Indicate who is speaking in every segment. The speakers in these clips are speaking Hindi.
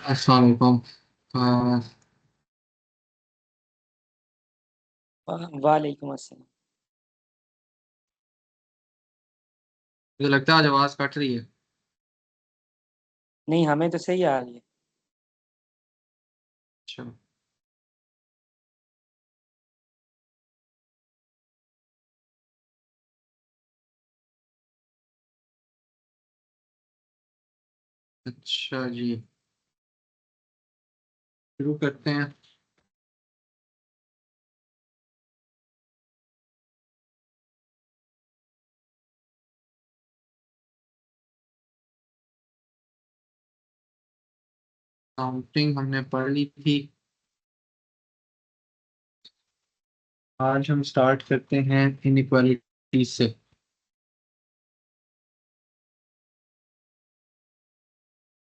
Speaker 1: अस्सलाम वालेकुम।
Speaker 2: वालेकुम अस्सलाम।
Speaker 1: मुझे लगता है आज आवाज कट रही है।
Speaker 2: नहीं, हमें तो सही आ रही है।
Speaker 1: अच्छा। अच्छा जी, शुरू करते हैं। काउंटिंग हमने पढ़ ली थी। आज हम स्टार्ट करते हैं इनइक्वालिटी से।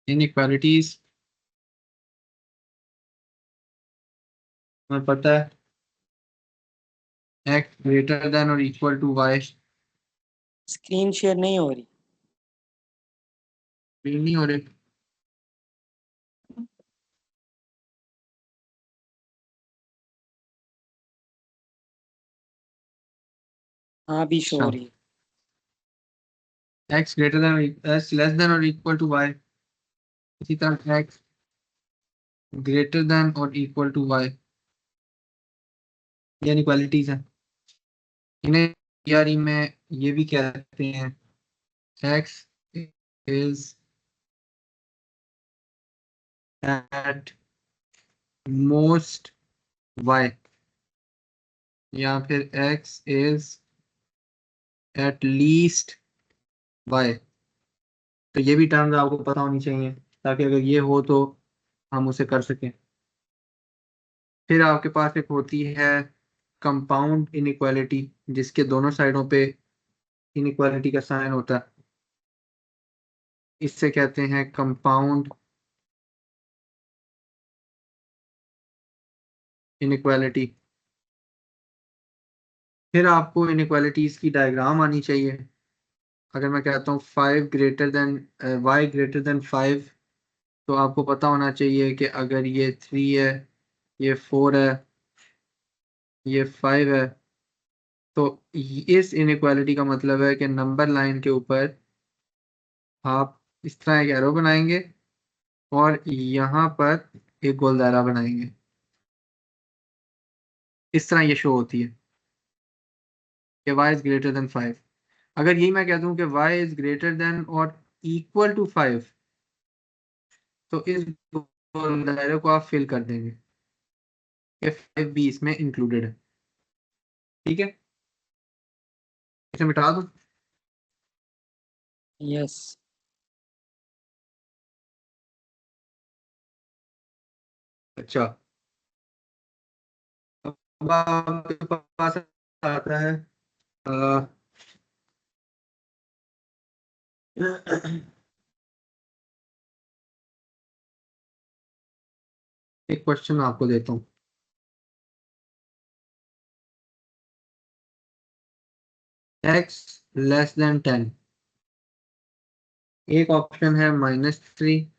Speaker 1: इनइक्वालिटीज हमें पता है, एक्स ग्रेटर देन और equal to y.
Speaker 2: Screen share नहीं हो रही।
Speaker 1: नहीं हो रही।
Speaker 2: हाँ, भी शो
Speaker 1: अच्छा,
Speaker 2: हो रही है।
Speaker 1: X greater than, x less than और इक्वल टू वाई। इसी तरह एक्स ग्रेटर देन और इक्वल टू वाई, ये इनइक्वालिटीज है। इन्हें यारी में ये भी कहते हैं, x is at most y, या फिर x is at least y। तो ये भी टर्म्स आपको पता होनी चाहिए, ताकि अगर ये हो तो हम उसे कर सकें। फिर आपके पास एक होती है कंपाउंड इनइक्वालिटी, जिसके दोनों साइडों पे इनइक्वालिटी का साइन होता है। इससे कहते हैं कंपाउंड इनइक्वालिटी। फिर आपको इनइक्वालिटीज की डायग्राम आनी चाहिए। अगर मैं कहता हूँ 5 greater than, y greater than 5, तो आपको पता होना चाहिए कि अगर ये 3 है, ये 4 है, ये 5 है, तो इस इनइक्वालिटी का मतलब है कि नंबर लाइन के ऊपर आप इस तरह एक एरो बनाएंगे और यहाँ पर एक गोल दायरा बनाएंगे। इस तरह ये शो होती है कि y इज ग्रेटर देन 5। अगर यही मैं कह दूं कि y इज ग्रेटर देन और इक्वल टू 5, तो इस गोल दायरे को आप फिल कर देंगे कि 5 भी इसमें इंक्लूडेड है। ठीक है, इसे मिटा दो।
Speaker 2: यस।
Speaker 1: अच्छा, अब आपके पास आता है एक क्वेश्चन आपको देता हूँ। x लेस देन 10, एक ऑप्शन है -3,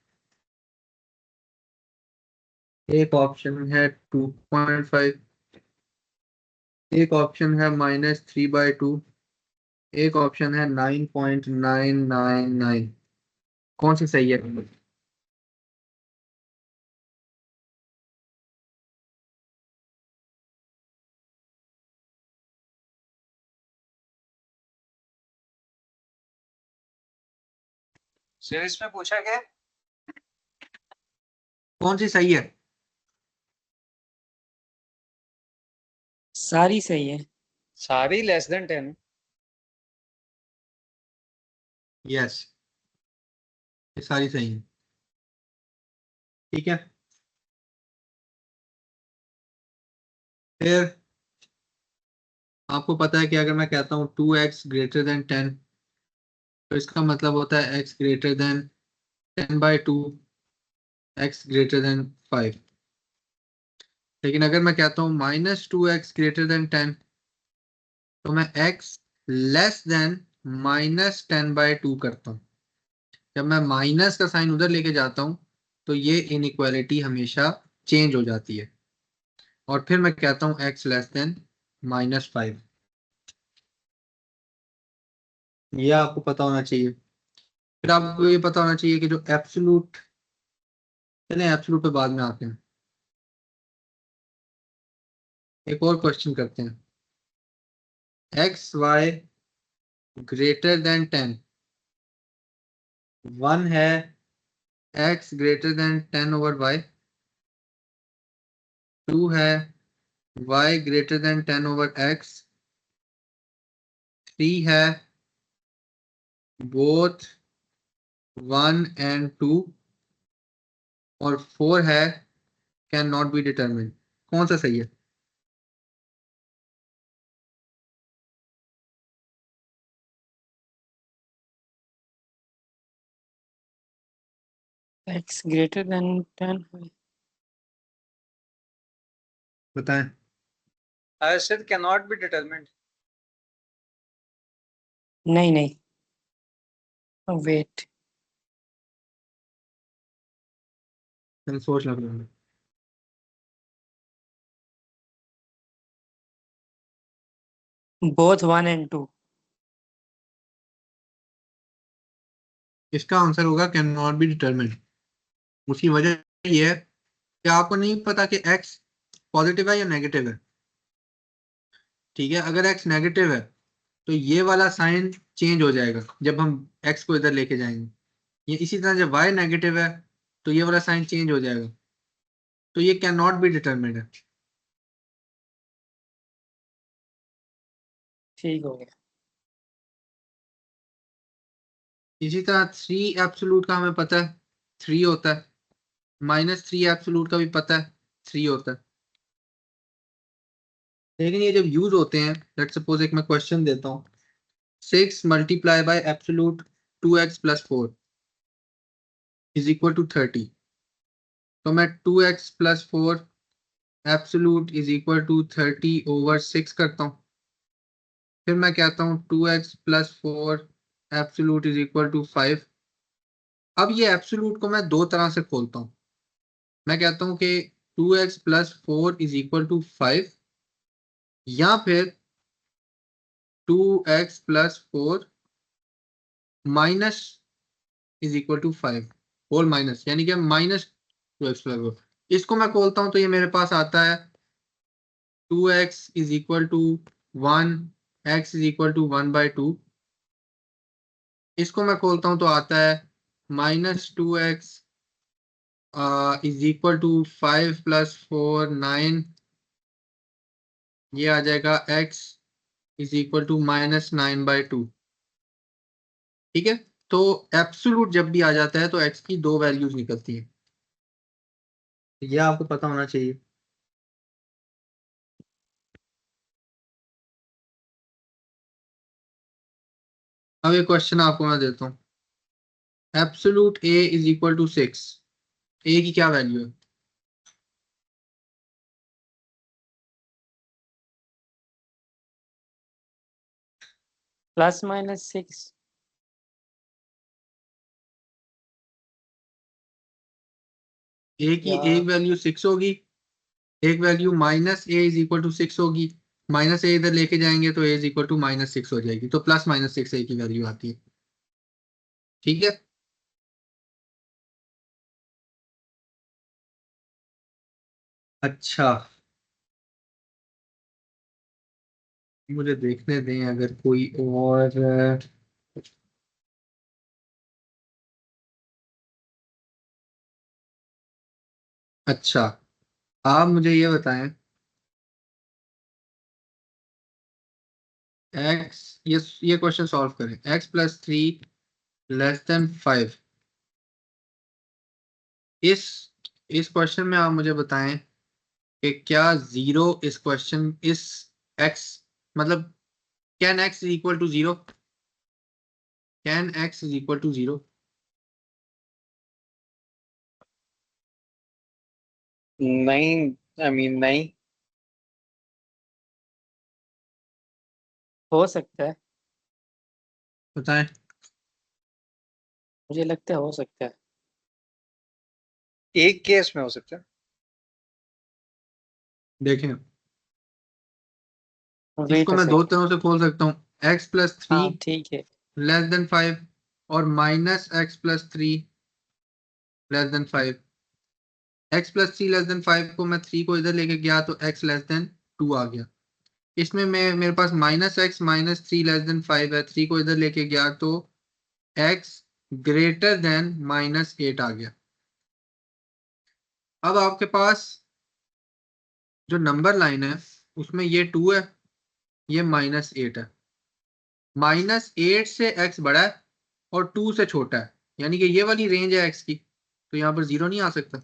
Speaker 1: एक ऑप्शन है 2.5, एक ऑप्शन है -3/2, एक ऑप्शन है 9.999। कौन सी सही है? सीरीज में पूछा गया कौन सी सही है?
Speaker 2: सारी सही है।
Speaker 3: सारी लेस देन 10।
Speaker 1: यस, ये सारी सही है। ठीक है, फिर आपको पता है कि अगर मैं कहता हूँ 2x ग्रेटर देन 10, तो इसका मतलब होता है x greater then 10/2, x greater then 5। लेकिन अगर मैं कहता हूँ -2x ग्रेटर देन 10, तो मैं x लेस देन -10/2 करता हूँ। जब मैं माइनस का साइन उधर लेके जाता हूँ, तो ये इनइक्वालिटी हमेशा चेंज हो जाती है। और फिर मैं कहता हूं x लेस देन -5। ये आपको पता होना चाहिए। फिर आपको ये पता होना चाहिए कि जो एब्सोल्यूट, चलें एब्सोल्यूट पे बाद में आते हैं। एक और क्वेश्चन करते हैं। xy ग्रेटर देन 10, 1 है x ग्रेटर देन 10/y, 2 है y ग्रेटर देन 10/x, 3 है बोथ 1 and 2, और 4 है कैन नॉट बी डिटरमिन्ड। कौन सा सही है?
Speaker 2: x greater than 10 है।
Speaker 1: बताएं।
Speaker 3: Arshad cannot be determined.
Speaker 2: नहीं नहीं, वेट,
Speaker 1: मैंने सोच लग रहा है।
Speaker 2: Both 1 and 2।
Speaker 1: इसका आंसर होगा कैन नॉट बी डिटरमिन्ड। उसकी वजह ये है कि आपको नहीं पता कि x पॉजिटिव है या नेगेटिव है। ठीक है, अगर x नेगेटिव है तो ये वाला साइन चेंज हो जाएगा जब हम x को इधर लेके जाएंगे। ये इसी तरह जब y नेगेटिव है तो ये वाला साइन चेंज हो जाएगा। तो ये कैन नॉट बी डिटरमिन्ड है।
Speaker 2: ठीक हो गया।
Speaker 1: इसी तरह 3 एब्सोल्यूट का हमें पता है 3 होता है, -3 एब्सोल्यूट का भी पता है 3 होता है। लेकिन ये जब यूज होते हैं, लेट्स सपोज एक मैं क्वेश्चन देता हूँ, 6 मल्टीप्लाई बाय एब्सोल्यूट 2x + 4 = 30। तो मैं 2x + 4 एब्सोल्यूट = 30/6 करता हूँ। फिर मैं कहता हूँ 2x + 4 एब्सोल्यूट = 5। अब ये एब्सोल्यूट को मैं दो तरह से खोलता हूँ। मैं कहता हूँ कि 2x + 4 = 5, या फिर 2x + 4 माइनस =5 होल माइनस, यानी कि -2x + 4। इसको मैं खोलता हूँ तो ये मेरे पास आता है 2x = 1, x = 1/2। इसको मैं खोलता हूँ तो आता है -2x = 5 + 4 9। ये आ जाएगा x = -9/2। ठीक है, तो एब्सोल्यूट जब भी आ जाता है तो x की दो वैल्यूज निकलती है। ये आपको पता होना चाहिए। अब एक क्वेश्चन आपको मैं देता हूँ। एब्सोल्यूट a = 6, a की क्या वैल्यू है?
Speaker 2: +-6।
Speaker 1: a की
Speaker 2: या
Speaker 1: एक वैल्यू 6 होगी, एक वैल्यू -a = 6 होगी। माइनस ए इधर लेके जाएंगे तो a = -6 हो जाएगी, तो +-6 a की वैल्यू आती है। ठीक है, अच्छा मुझे देखने दें अगर कोई और अच्छा आप मुझे ये बताएं, x, ये क्वेश्चन सॉल्व करें। x + 3 < 5। इस इस क्वेश्चन में आप मुझे बताएं कि क्या जीरो इस क्वेश्चन इस x, मतलब कैन x = 0? Can x = 0?
Speaker 3: नहीं, I mean नहीं।
Speaker 2: हो सकता है,
Speaker 1: बताएं।
Speaker 2: मुझे लगता है हो सकता है।
Speaker 3: एक केस में हो सकता है।
Speaker 1: देखें,
Speaker 2: वेट
Speaker 1: इसको
Speaker 2: अ
Speaker 1: मैं दो
Speaker 2: सेकंड।
Speaker 1: तरह से खोल सकता हूँ, x प्लस थ्री
Speaker 2: हाँ ठीक है।
Speaker 1: लेस देन 5 और minus x plus three less than 5। x plus three less than 5 को मैं 3 को इधर लेके गया तो x लेस देन 2 आ गया। इसमें मैं मेरे पास minus x minus three less than 5 है, 3 को इधर लेके गया तो x ग्रेटर देन -8 आ गया। अब आपके पास जो नंबर लाइन है उसमें ये 2 है, ये -8 है। -8 से x बड़ा है और 2 से छोटा है, यानी कि ये वाली रेंज है x की, तो यहाँ पर 0 नहीं आ सकता।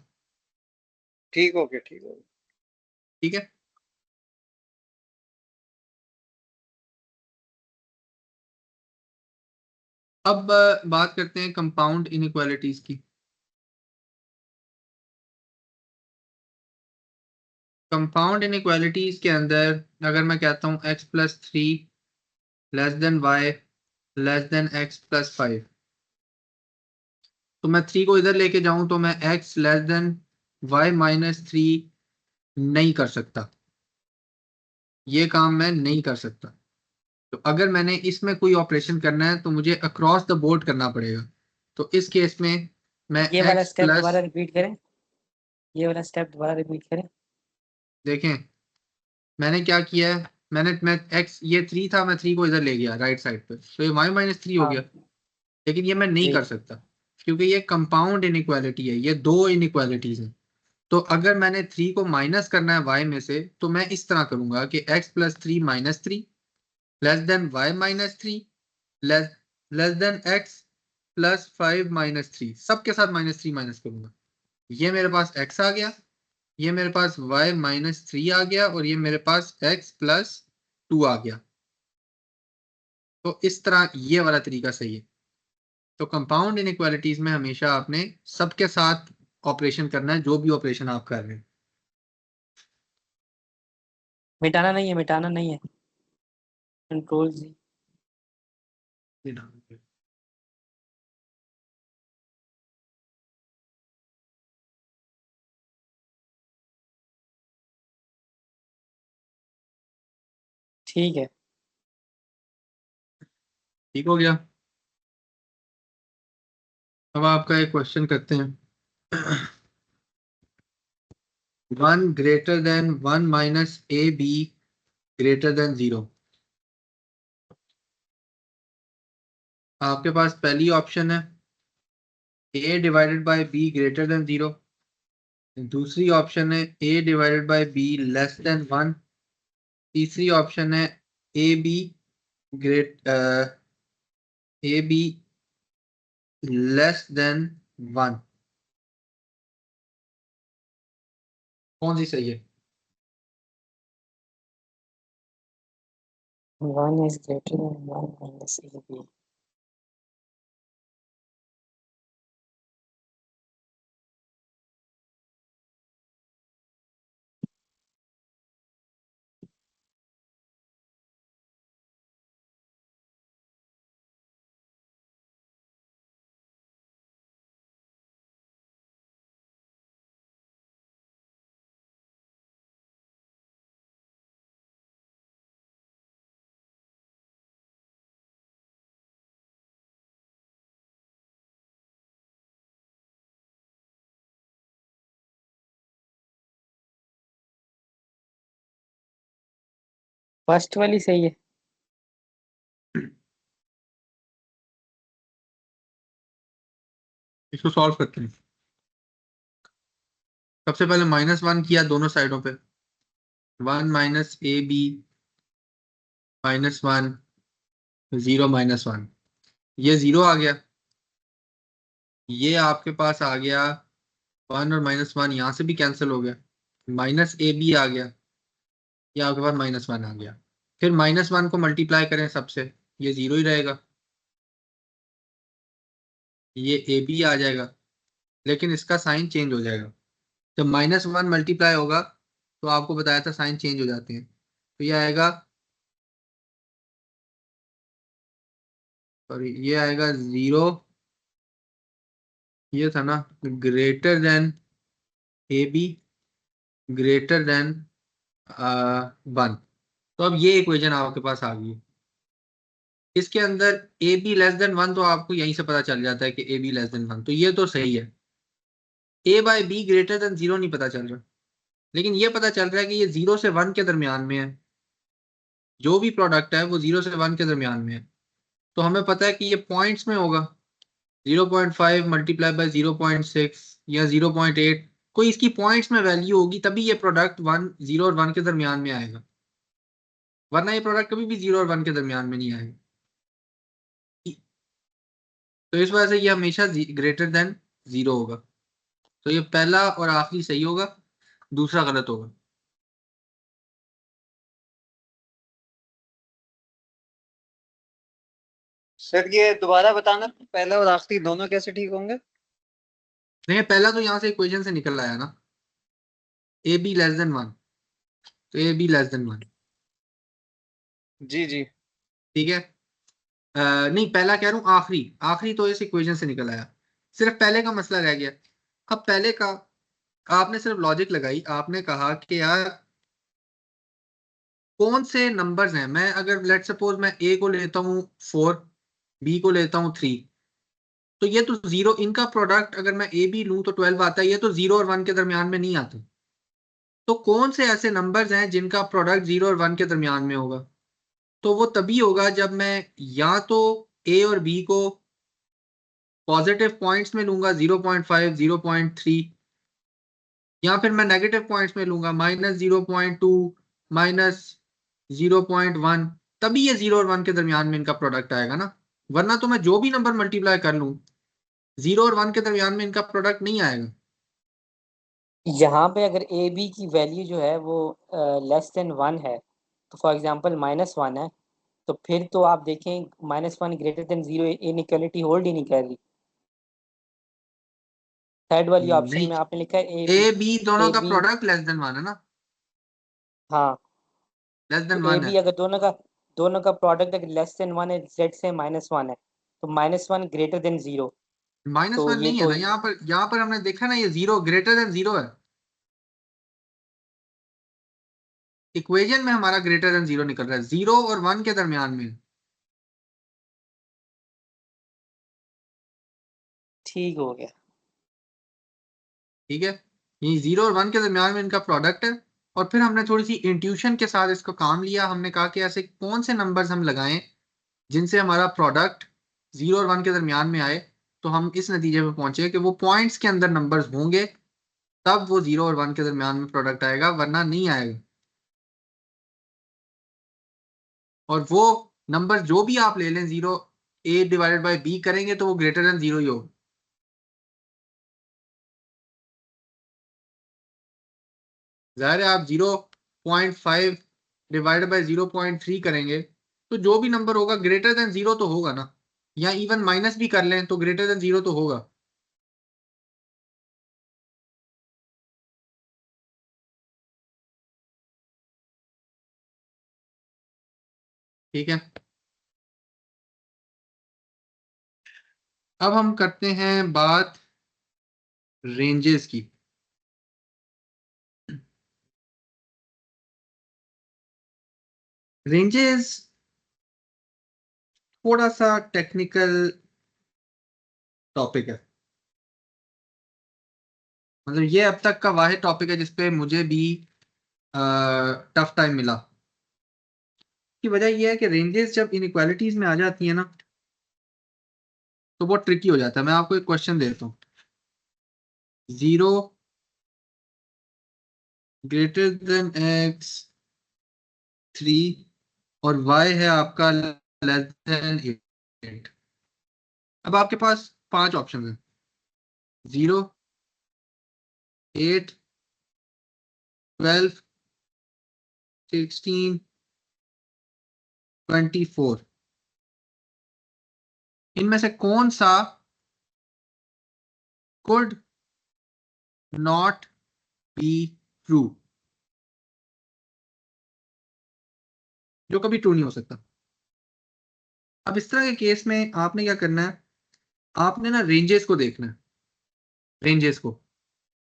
Speaker 3: ठीक हो गया, ठीक हो गया।
Speaker 1: ठीक है, अब बात करते हैं कंपाउंड इनइक्वालिटीज की। कंपाउंड इनइक्वालिटीज के अंदर अगर मैं कहता हूँ x plus three less than y less than x plus 5, तो मैं 3 को इधर लेके जाऊं तो मैं x less than y minus three नहीं कर सकता, ये काम मैं नहीं कर सकता। तो अगर मैंने इसमें कोई ऑपरेशन करना है तो मुझे अक्रॉस द बोर्ड करना पड़ेगा। तो इस केस में मैं
Speaker 2: ये वाला
Speaker 1: x
Speaker 2: स्टेप
Speaker 1: प्लस,
Speaker 2: दोबारा रिपीट करें। ये वाला स्टेप दोबारा रिपीट करें।
Speaker 1: देखें मैंने क्या किया है, मैं x ये 3 था, मैं 3 को इधर ले गया राइट साइड पे, तो ये y-3 हो गया।
Speaker 2: हाँ
Speaker 1: लेकिन ये मैं नहीं
Speaker 2: जी।
Speaker 1: कर सकता क्योंकि ये कंपाउंड इनइक्वालिटी है, ये दो इनइक्वालिटीज हैं। तो अगर मैंने 3 को माइनस करना है y में से तो मैं इस तरह करूंगा कि x plus three minus three less than y minus three less less than x plus 5 - 3, सबके साथ -3 माइनस करूंगा। ये मेरे पास x आ गया, ये मेरे पास y-3 आ गया और ये मेरे पास x प्लस 2 आ गया। तो इस तरह ये वाला तरीका सही है। तो कंपाउंड इनइक्वालिटीज में हमेशा आपने सबके साथ ऑपरेशन करना है, जो भी ऑपरेशन आप कर रहे हैं।
Speaker 2: मिटाना नहीं है, मिटाना नहीं है। कंट्रोल जी। ठीक है।
Speaker 1: ठीक हो गया। अब आपका एक क्वेश्चन करते हैं। 1 greater than 1 minus A be greater than 0। आपके पास पहली ऑप्शन है a divided by b greater than 0। दूसरी ऑप्शन है a divided by b less than 1। तीसरी ऑप्शन है A be great A be less than 1। कौन सी सही है?
Speaker 2: 1 is greater than 1 minus AB। First वाली सही है।
Speaker 1: इसको सॉल्व करते हैं। सबसे पहले -1 किया दोनों साइडों पे, 1 माइनस ए बी -1 0 - 1, ये 0 आ गया। ये आपके पास आ गया 1 और -1 यहाँ से भी कैंसिल हो गया, माइनस ए बी आ गया, ये आपके पास -1 आ गया। फिर -1 को मल्टीप्लाई करें सबसे, ये 0 ही रहेगा, ये ए बी आ जाएगा, लेकिन इसका साइन चेंज हो जाएगा। जब -1 मल्टीप्लाई होगा तो आपको बताया था साइन चेंज हो जाते हैं, तो ये आएगा, सॉरी ये आएगा 0, ये था ना greater than A be greater than 1। तो अब ये इक्वेशन आपके पास आ गई है। इसके अंदर ए बी लेस देन 1 तो आपको यहीं से पता चल जाता है कि ए बी लेस देन 1, तो ये तो सही है। ए बाय बी ग्रेटर देन 0 नहीं पता चल रहा, लेकिन ये पता चल रहा है कि ये 0 से 1 के दरमियान में है। जो भी प्रोडक्ट है वो 0 से 1 के दरमियान में है, तो हमें पता है कि ये पॉइंट्स में होगा। 0.5 मल्टीप्लाई बाय 0.6 या 0.8, कोई इसकी पॉइंट्स में वैल्यू होगी, तभी ये प्रोडक्ट 0 और 1 के दरमियान में आएगा, वरना ये प्रोडक्ट कभी भी 0 और 1 के दरमियान में नहीं आएगा। तो इस वजह से ये हमेशा ग्रेटर देन 0 होगा। तो ये पहला और आखिरी सही होगा, दूसरा गलत होगा।
Speaker 3: सर ये दोबारा बताना, पहला और आखिरी दोनों कैसे ठीक होंगे?
Speaker 1: नहीं, पहला तो यहाँ से इक्वेशन से निकल आया ना, ए बी लेस देन 1, तो ए बी लेस देन 1।
Speaker 3: जी जी।
Speaker 1: ठीक है। नहीं, पहला कह रहा हूँ, आखिरी आखिरी तो इस इक्वेशन से निकल आया, सिर्फ पहले का मसला रह गया। अब पहले का आपने सिर्फ लॉजिक लगाई, आपने कहा कि यार कौन से नंबर्स हैं, मैं अगर लेट सपोज मैं ए को लेता हूँ 4, बी को लेता हूँ 3, तो ये तो 0, इनका प्रोडक्ट अगर मैं ए बी लूँ तो 12 आता है, ये तो 0 और 1 के दरमियान में नहीं आता। तो कौन से ऐसे नंबर्स हैं जिनका प्रोडक्ट 0 और 1 के दरमियान में होगा? तो वो तभी होगा जब मैं या तो ए और बी को पॉजिटिव पॉइंट्स में लूंगा 0.5 0.3, या फिर मैं नेगेटिव पॉइंट्स में लूंगा -0.2 -0.1, तभी ये 0 और 1 के दरमियान में इनका प्रोडक्ट आएगा ना, वरना तो मैं जो भी नंबर मल्टीप्लाई कर लूं 0 और 1 के दरमियान में इनका प्रोडक्ट नहीं आएगा।
Speaker 2: यहाँ पे अगर ए बी की वैल्यू जो है वो लेस देन 1 है, तो फॉर एग्जांपल -1 है, तो फिर तो आप देखें -1 ग्रेटर देन 0 इनइक्वालिटी होल्ड ही नहीं कर रही। थर्ड वाली ऑप्शन
Speaker 1: नहीं,
Speaker 2: में आपने लिखा है
Speaker 1: ए बी दोनों
Speaker 2: ए
Speaker 1: का
Speaker 2: बी
Speaker 1: प्रोडक्ट लेस देन 1 है ना,
Speaker 2: हाँ,
Speaker 1: लेस
Speaker 2: तो
Speaker 1: देन
Speaker 2: ए
Speaker 1: 1 है।
Speaker 2: बी अगर दोनों का प्रोडक्ट अगर लेस देन 1 है, लेट से -1 है, तो -1 ग्रेटर देन 0, तो
Speaker 1: -1
Speaker 2: ये
Speaker 1: नहीं है
Speaker 2: तो
Speaker 1: ना, यहाँ पर हमने देखा ना, ये 0 ग्रेटर देन 0 है। इक्वेशन में हमारा ग्रेटर देन 0 निकल रहा है, 0 और 1 के दरमियान में।
Speaker 2: ठीक हो गया।
Speaker 1: ठीक है, ये 0 और 1 के दरमियान में इनका प्रोडक्ट है। और फिर हमने थोड़ी सी इंट्यूशन के साथ इसको काम लिया, हमने कहा कि ऐसे कौन से नंबर्स हम लगाएं जिनसे हमारा प्रोडक्ट 0 और 1 के दरमियान में आए। तो हम इस नतीजे पे पहुंचे कि वो पॉइंट्स के अंदर नंबर्स होंगे, तब वो 0 और 1 के दरमियान में प्रोडक्ट आएगा, वरना नहीं आएगा। और वो नंबर जो भी आप ले लें, 0 ए डिवाइडेड बाई बी करेंगे तो वो ग्रेटर देन 0 ही होगा। ज़ाहिर है, आप 0.5 डिवाइड बाई 0.3 करेंगे तो जो भी नंबर होगा ग्रेटर देन 0 तो होगा ना, या इवन माइनस भी कर लें तो ग्रेटर देन 0 तो होगा। ठीक है, अब हम करते हैं बात रेंजेस की। रेंजेस थोड़ा सा टेक्निकल टॉपिक है, मतलब ये अब तक का वाहिद टॉपिक है जिसपे मुझे भी टफ टाइम मिला। की वजह यह है कि रेंजेस जब इनइक्वालिटीज में आ जाती है ना, तो बहुत ट्रिकी हो जाता है। मैं आपको एक क्वेश्चन देता हूँ, 0 ग्रेटर देन x 3 और y है आपका लेस देन 8। अब आपके पास 5 ऑप्शन है, 0 8 12 16 24। इनमें से कौन सा कुड नॉट बी ट्रू, जो कभी ट्रू नहीं हो सकता? अब इस तरह के केस में आपने क्या करना है, आपने ना रेंजेस को देखना है, रेंजेस को।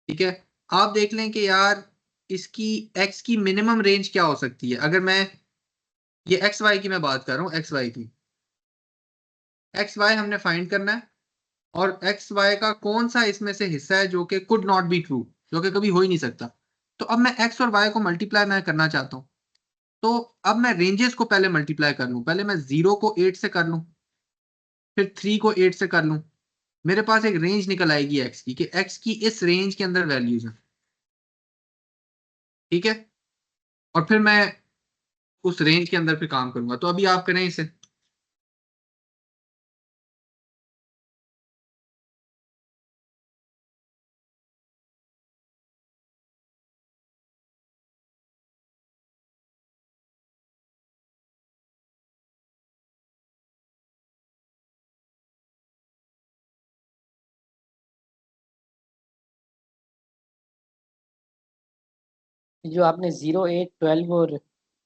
Speaker 1: ठीक है, आप देख लें कि यार इसकी x की मिनिमम रेंज क्या हो सकती है। अगर मैं ये एक्स वाई की मैं बात कर रहा हूँ, एक्स वाई की, एक्स वाई हमने फाइंड करना है और एक्स वाई का कौन सा इसमें से हिस्सा है जो कि कुड नॉट बी ट्रू, जो कि कभी हो ही नहीं सकता। तो अब मैं एक्स और वाई को मल्टीप्लाई मैं करना चाहता हूँ, तो अब मैं रेंजेस को पहले मल्टीप्लाई कर लूं। पहले मैं 0 को 8 से कर लूं, फिर 3 को 8 से कर लूं, मेरे पास एक रेंज निकल आएगी एक्स की कि एक्स की इस रेंज के अंदर वैल्यूज है, ठीक है। और फिर मैं उस रेंज के अंदर फिर काम करूंगा। तो अभी आप करें इसे।
Speaker 2: जो आपने 0, 8, 12 और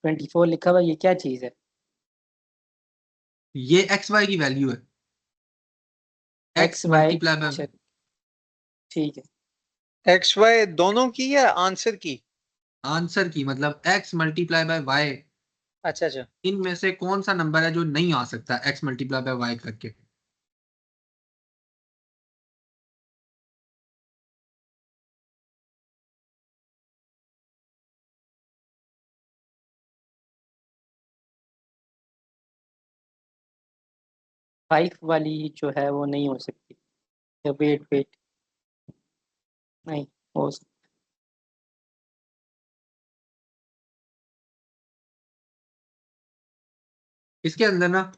Speaker 2: 24 लिखा हुआ, ये क्या चीज़ है?
Speaker 1: ये एक्स वाई की वैल्यू है, x
Speaker 2: x y,
Speaker 1: multiply by
Speaker 2: अच्छा ठीक है।
Speaker 3: एक्स वाई दोनों की या आंसर की?
Speaker 1: आंसर की, मतलब एक्स मल्टीप्लाई बाय वाई,
Speaker 3: अच्छा अच्छा।
Speaker 1: इनमें से कौन सा नंबर है जो नहीं आ सकता एक्स मल्टीप्लाई बाय वाई करके।
Speaker 2: फाइव वाली जो है वो नहीं हो सकती। या वेट वेट, नहीं हो सकती।
Speaker 1: इसके अंदर ना,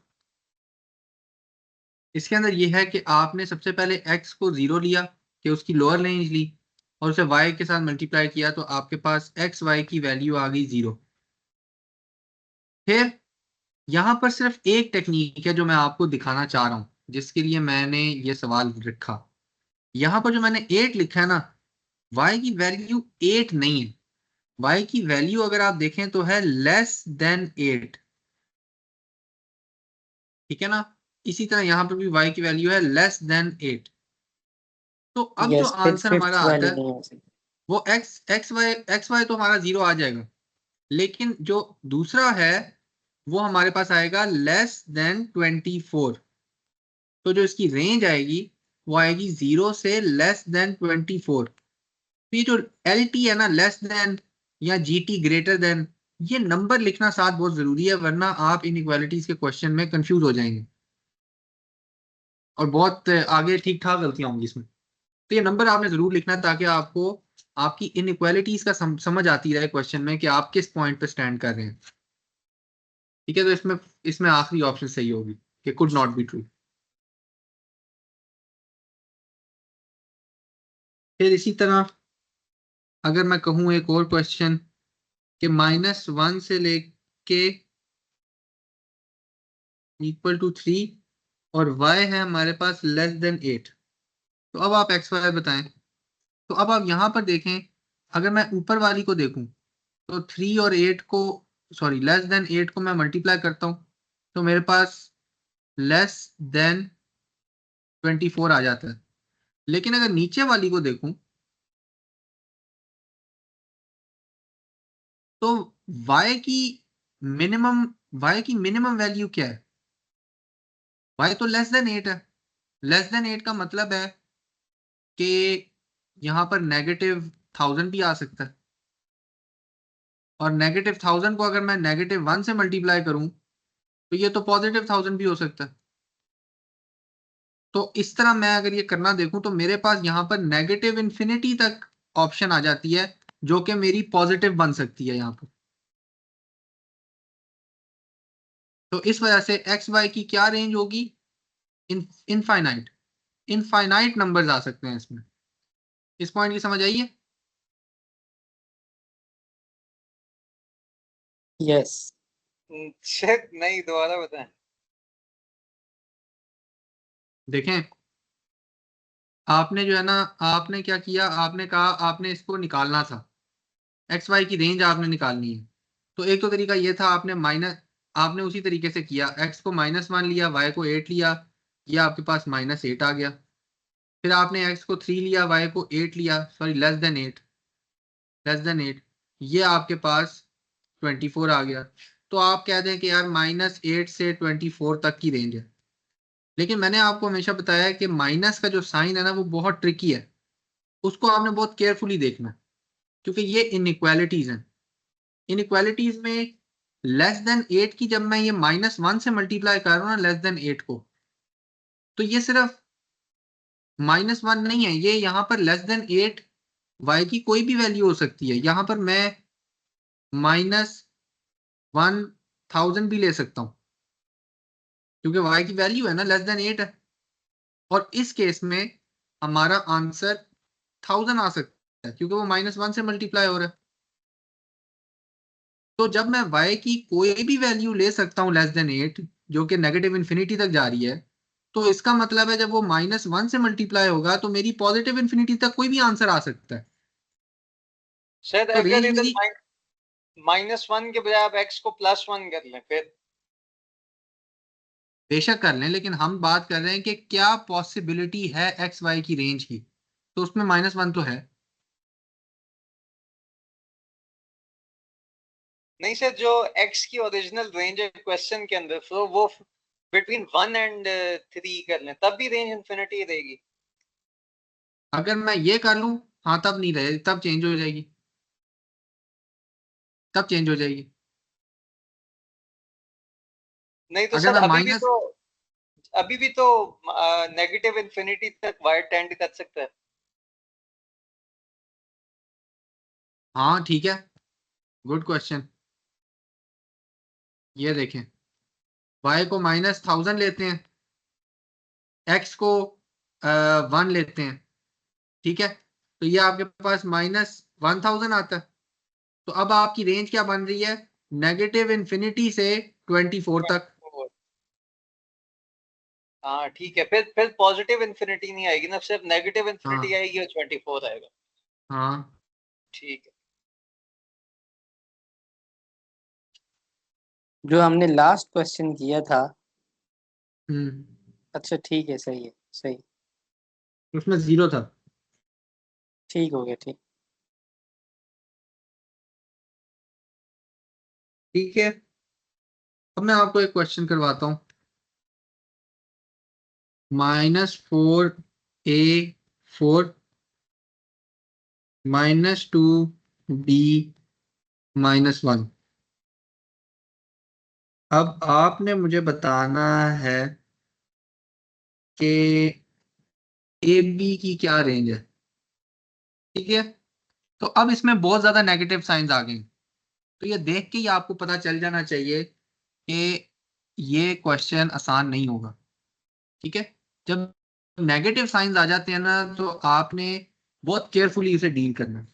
Speaker 1: इसके अंदर ये है कि आपने सबसे पहले x को 0 लिया, कि उसकी लोअर रेंज ली, और उसे y के साथ मल्टीप्लाई किया, तो आपके पास एक्स वाई की वैल्यू आ गई 0। फिर यहां पर सिर्फ एक टेक्निक है जो मैं आपको दिखाना चाह रहा हूं, जिसके लिए मैंने ये सवाल रखा। यहां पर जो मैंने 8 लिखा है ना, y की वैल्यू 8 नहीं है। y की वैल्यू अगर आप देखें तो है लेस देन 8, ठीक है ना। इसी तरह यहां पर भी y की वैल्यू है लेस देन 8। तो अब जो
Speaker 2: यस, फिर
Speaker 1: आंसर हमारा
Speaker 2: फिफ्थ
Speaker 1: आता
Speaker 2: वाली
Speaker 1: है
Speaker 2: नहीं हो सकती।
Speaker 1: वो एक्स वाई तो हमारा 0 आ जाएगा, लेकिन जो दूसरा है वो हमारे पास आएगा लेस देन 24। तो जो इसकी रेंज आएगी वो आएगी 0 से लेस देन 24। तो ये जो एल टी है ना, लेस देन या जी टी ग्रेटर देन, ये नंबर लिखना साथ बहुत जरूरी है, वरना आप इनइक्वालिटीज के क्वेश्चन में कंफ्यूज हो जाएंगे और बहुत आगे ठीक ठाक गलतियां होंगी इसमें। तो ये नंबर आपने जरूर लिखना है ताकि आपको आपकी इनइक्वालिटीज का समझ आती रहे क्वेश्चन में कि आप किस पॉइंट पे स्टैंड कर रहे हैं, ठीक है। तो इसमें इसमें आखिरी ऑप्शन सही होगी कि कुड नॉट बी ट्रू। फिर इसी तरह अगर मैं कहूँ एक और क्वेश्चन कि -1 से लेके इक्वल टू 3 और y है हमारे पास लेस देन 8, तो अब आप एक्स वाई बताएं। तो अब आप यहां पर देखें, अगर मैं ऊपर वाली को देखूं तो 3 और 8 को, सॉरी लेस देन 8 को मैं मल्टीप्लाई करता हूं, तो मेरे पास लेस देन 24 आ जाता है। लेकिन अगर नीचे वाली को देखूं तो y की मिनिमम y की मिनिमम वैल्यू क्या है? y तो लेस देन 8 है। लेस देन 8 का मतलब है कि यहां पर -1000 भी आ सकता है, और -1000 को अगर मैं -1 से मल्टीप्लाई करूं तो ये तो +1000 भी हो सकता है। तो इस तरह मैं अगर ये करना देखूं तो मेरे पास यहाँ पर नेगेटिव इन्फिनिटी तक ऑप्शन आ जाती है जो कि मेरी पॉजिटिव बन सकती है यहाँ पर। तो इस वजह से एक्स वाई की क्या रेंज होगी? इनफाइनाइट, इनफाइनाइट नंबर्स आ सकते हैं इसमें। इस पॉइंट की समझ आई है?
Speaker 2: यस।
Speaker 3: चेक नहीं, दोबारा बताएं।
Speaker 1: देखें, आपने जो है ना, आपने क्या किया, आपने कहा आपने इसको निकालना था, एक्स वाई की रेंज आपने निकालनी है। तो एक तो तरीका ये था, आपने उसी तरीके से किया, एक्स को -1 लिया, वाई को 8 लिया, ये आपके पास -8 आ गया। फिर आपने एक्स को 3 लिया, वाई को 8 लिया, sorry less than 8, less than 8, ये आपके पास 24 आ गया। तो आप कह दें कि यार -8 से 24 तक की रेंज है। लेकिन मैंने आपको हमेशा बताया है कि माइनस का जो साइन है ना वो बहुत ट्रिकी है, उसको आपने बहुत केयरफुली देखना है, क्योंकि ये इनइक्वालिटीज हैं। इनइक्वालिटीज में लेस देन 8 की जब मैं ये -1 से मल्टीप्लाई कर रहा हूँ ना लेस देन 8 को, तो ये सिर्फ -1 नहीं है, ये यहाँ पर लेस देन 8 y की कोई भी वैल्यू हो सकती है। यहाँ पर मैं -1000 भी ले सकता हूँ, क्योंकि y की वैल्यू है ना लेस देन 8 है। और इस केस में हमारा आंसर 1000 आ सकता है, क्योंकि वो -1 से मल्टीप्लाई हो रहा है। तो जब मैं y की कोई भी वैल्यू ले सकता हूँ लेस देन 8, जो कि नेगेटिव इन्फिनिटी तक जा रही है, तो इसका मतलब है जब वो -1 से मल्टीप्लाई होगा तो मेरी पॉजिटिव इन्फिनिटी तक कोई भी आंसर आ सकता है।
Speaker 3: शायद
Speaker 1: तो
Speaker 3: अगर
Speaker 1: रेंज
Speaker 3: इधर
Speaker 1: मेरी
Speaker 3: -1 के बजाय आप x को +1 कर लें फिर।
Speaker 1: बेशक कर लें, लेकिन हम बात कर रहे हैं कि क्या पॉसिबिलिटी है एक्स वाई की रेंज की, तो उसमें -1 तो है।
Speaker 3: नहीं सर, जो x की ओरिजिनल रेंज है क्वेश्चन के अंदर, तो वो बिटवीन 1 एंड 3 कर लें, तब भी रेंज इन्फिनिटी रहेगी।
Speaker 1: अगर मैं ये कर लूं, हाँ तब नहीं रहे, तब चेंज हो जाएगी, तब चेंज हो जाएगी।
Speaker 3: नहीं तो
Speaker 1: अगर
Speaker 3: सर
Speaker 1: मैं
Speaker 3: अभी भी तो नेगेटिव इन्फिनिटी तक y टेंड कर सकता है।
Speaker 1: हाँ ठीक है, गुड क्वेश्चन। ये देखें, y को -1000 लेते हैं, x को 1 लेते हैं, ठीक है, तो ये आपके पास -1000 आता है। तो अब आपकी रेंज क्या बन रही है, नेगेटिव इन्फिनिटी से 24 तक।
Speaker 3: हाँ ठीक है, फिर पॉजिटिव इन्फिनिटी नहीं आएगी ना, सिर्फ नेगेटिव इन्फिनिटी
Speaker 1: हाँ
Speaker 3: आएगी और 24 आएगा।
Speaker 1: हाँ,
Speaker 3: ठीक है।
Speaker 2: जो हमने लास्ट क्वेश्चन किया था।
Speaker 1: हम्म,
Speaker 2: अच्छा ठीक है, सही है, सही।
Speaker 1: उसमें 0 था।
Speaker 2: ठीक हो गया, ठीक।
Speaker 1: ठीक है, अब मैं आपको एक क्वेश्चन करवाता हूँ। -4a4 -2b -1। अब आपने मुझे बताना है कि ए बी की क्या रेंज है, ठीक है। तो अब इसमें बहुत ज्यादा नेगेटिव साइंस आ गए, तो ये देख के ही आपको पता चल जाना चाहिए कि ये क्वेश्चन आसान नहीं होगा, ठीक है। जब नेगेटिव साइंस आ जाते हैं ना तो आपने बहुत केयरफुली इसे डील करना है।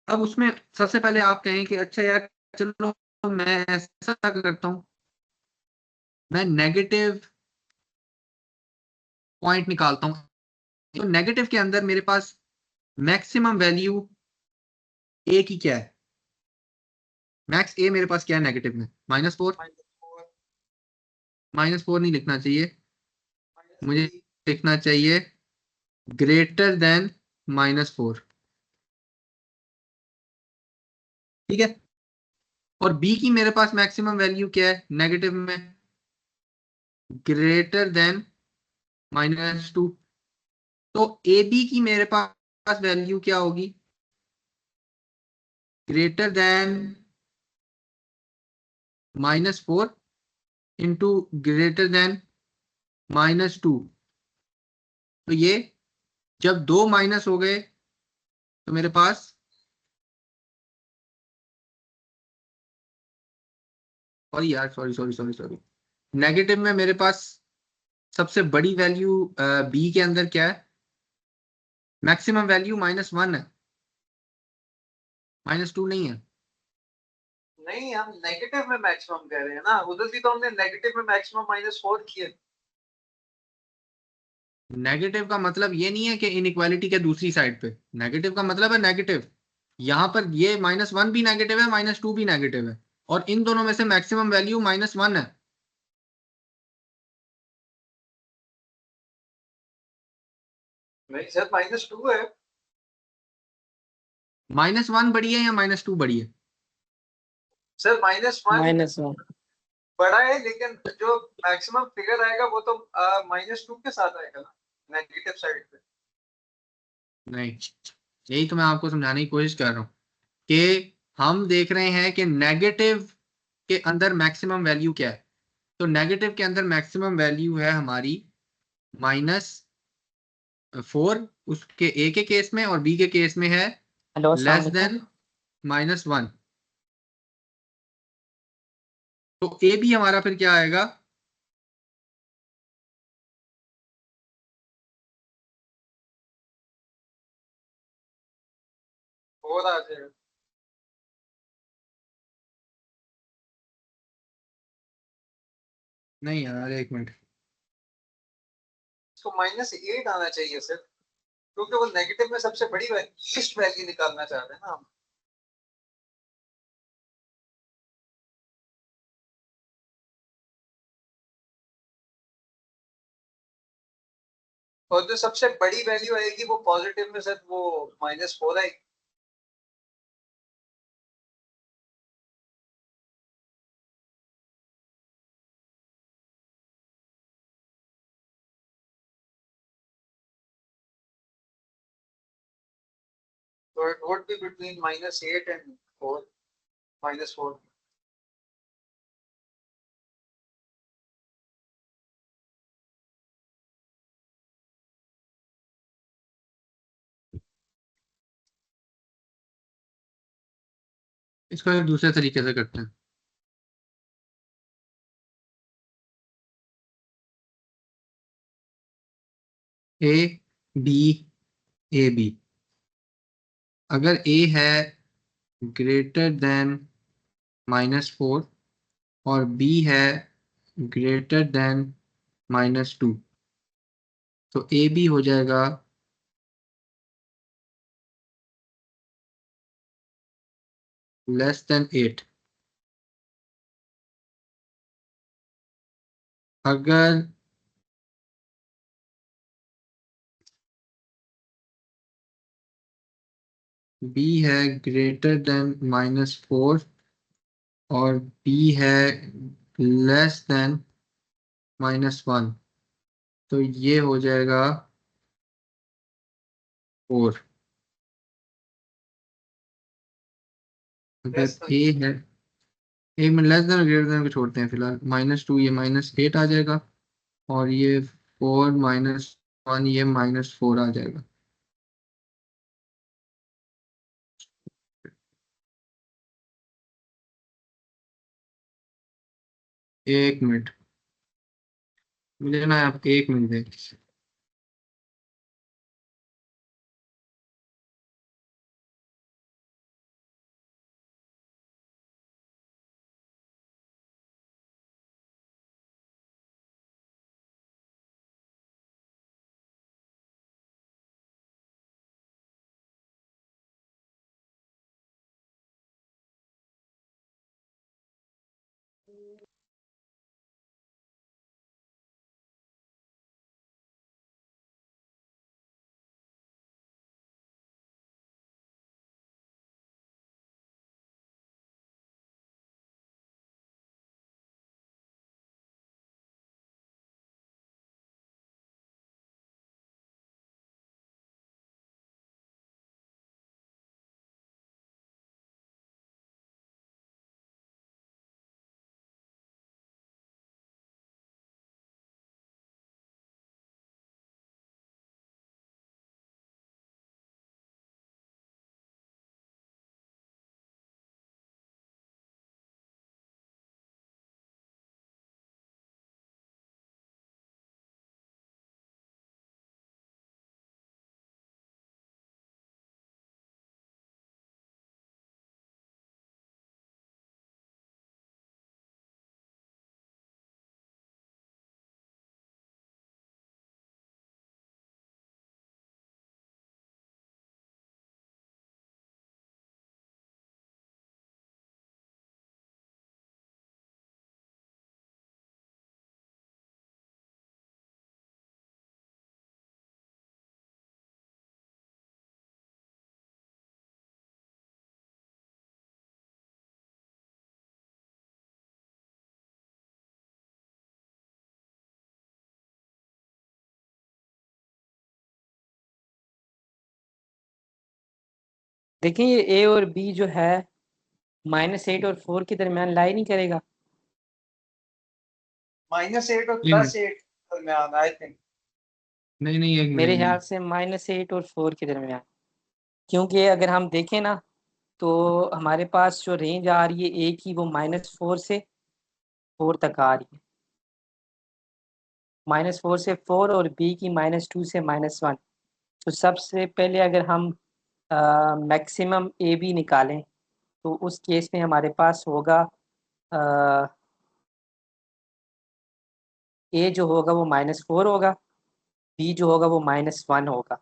Speaker 1: अब उसमें सबसे पहले आप कहें कि अच्छा यार चलो मैं ऐसा करता हूँ, मैं नेगेटिव पॉइंट निकालता हूँ। तो नेगेटिव के अंदर मेरे पास मैक्सिमम वैल्यू ए की क्या है, मैक्स ए मेरे पास क्या है नेगेटिव में, -4। -4 नहीं लिखना चाहिए, मुझे लिखना चाहिए ग्रेटर देन -4, ठीक है। और बी की मेरे पास मैक्सिमम वैल्यू क्या है नेगेटिव में, ग्रेटर देन -2। तो ए बी की मेरे पास वैल्यू क्या होगी, greater than -4 into greater than -2। तो ये जब दो माइनस हो गए तो मेरे पास सॉरी यार, sorry sorry sorry sorry, negative में मेरे पास सबसे बड़ी वैल्यू बी के अंदर क्या है, मैक्सिमम वैल्यू -1 है, -2 नहीं है।
Speaker 3: नहीं, हम नेगेटिव में मैक्सिमम कह रहे हैं ना, उधर भी तो हमने नेगेटिव में मैक्सिमम -4 किए।
Speaker 1: नेगेटिव का मतलब ये नहीं है कि इनइक्वालिटी के दूसरी साइड पे, नेगेटिव का मतलब है नेगेटिव। यहाँ पर ये -1 भी नेगेटिव है, -2 भी नेगेटिव है, और इन दोनों में से मैक्सिमम वैल्यू -1 है।
Speaker 3: नहीं सर, -2 है।
Speaker 1: -1 बड़ी है या -2 बड़ी है?
Speaker 3: सर -1
Speaker 2: -1
Speaker 3: बड़ा है, लेकिन जो मैक्सिमम फिगर आएगा वो तो -2 के साथ आएगा ना, नेगेटिव साइड पे।
Speaker 1: नहीं, यही तो मैं आपको समझाने की कोशिश कर रहा हूँ कि हम देख रहे हैं कि नेगेटिव के अंदर मैक्सिमम वैल्यू क्या है। तो नेगेटिव के अंदर मैक्सिमम वैल्यू है हमारी -4, उसके ए के केस में, और बी के केस में है
Speaker 2: हेलो, अस्सलाम
Speaker 1: लेस
Speaker 2: वालेकुम।
Speaker 1: देन -1। तो ए भी हमारा फिर क्या आएगा?
Speaker 3: और आ जाएगा।
Speaker 1: नहीं यार, एक मिनट।
Speaker 3: तो -8 आना चाहिए सर, क्योंकि वो नेगेटिव में सबसे बड़ी वैल्यू निकालना चाहते हैं ना हम। और जो सबसे बड़ी वैल्यू आएगी वो पॉजिटिव में सर, वो -4 आएगी। So it would be between -8 and 4, -4।
Speaker 1: इसको एक दूसरे तरीके से करते हैं। ए बी, ए बी, अगर ए है ग्रेटर देन -4 और बी है ग्रेटर देन -2, तो ए बी हो जाएगा <8। अगर बी है ग्रेटर देन -4 और बी है लेस देन -1, तो ये हो जाएगा 4।
Speaker 3: Yes,
Speaker 1: अगर ए है, एक मिनट, लेस देन और ग्रेटर देन को छोड़ते हैं फिलहाल। -2 ये -8 आ जाएगा, और ये 4 -1 ये -4 आ जाएगा। एक मिनट, मुझे ना आप एक मिनट दें।
Speaker 2: देखें ये ए और बी जो है -8 और 4 के दरमियान लाई नहीं करेगा।
Speaker 3: -8 और
Speaker 1: नहीं
Speaker 3: +8 दरमियान आई थिंक।
Speaker 1: नहीं, एक
Speaker 2: मेरे
Speaker 1: मिनट
Speaker 2: ख्याल
Speaker 1: नहीं।
Speaker 2: से -8 और 4 के दरमियान, क्योंकि अगर हम देखें ना तो हमारे पास जो रेंज आ रही है ए की वो -4 से 4 तक आ रही है, -4 से 4 और बी की -2 से -1। तो सबसे पहले अगर हम मैक्सिमम ए बी निकालें तो उस केस में हमारे पास होगा ए जो होगा वो -4 होगा, बी जो होगा वो -1 होगा।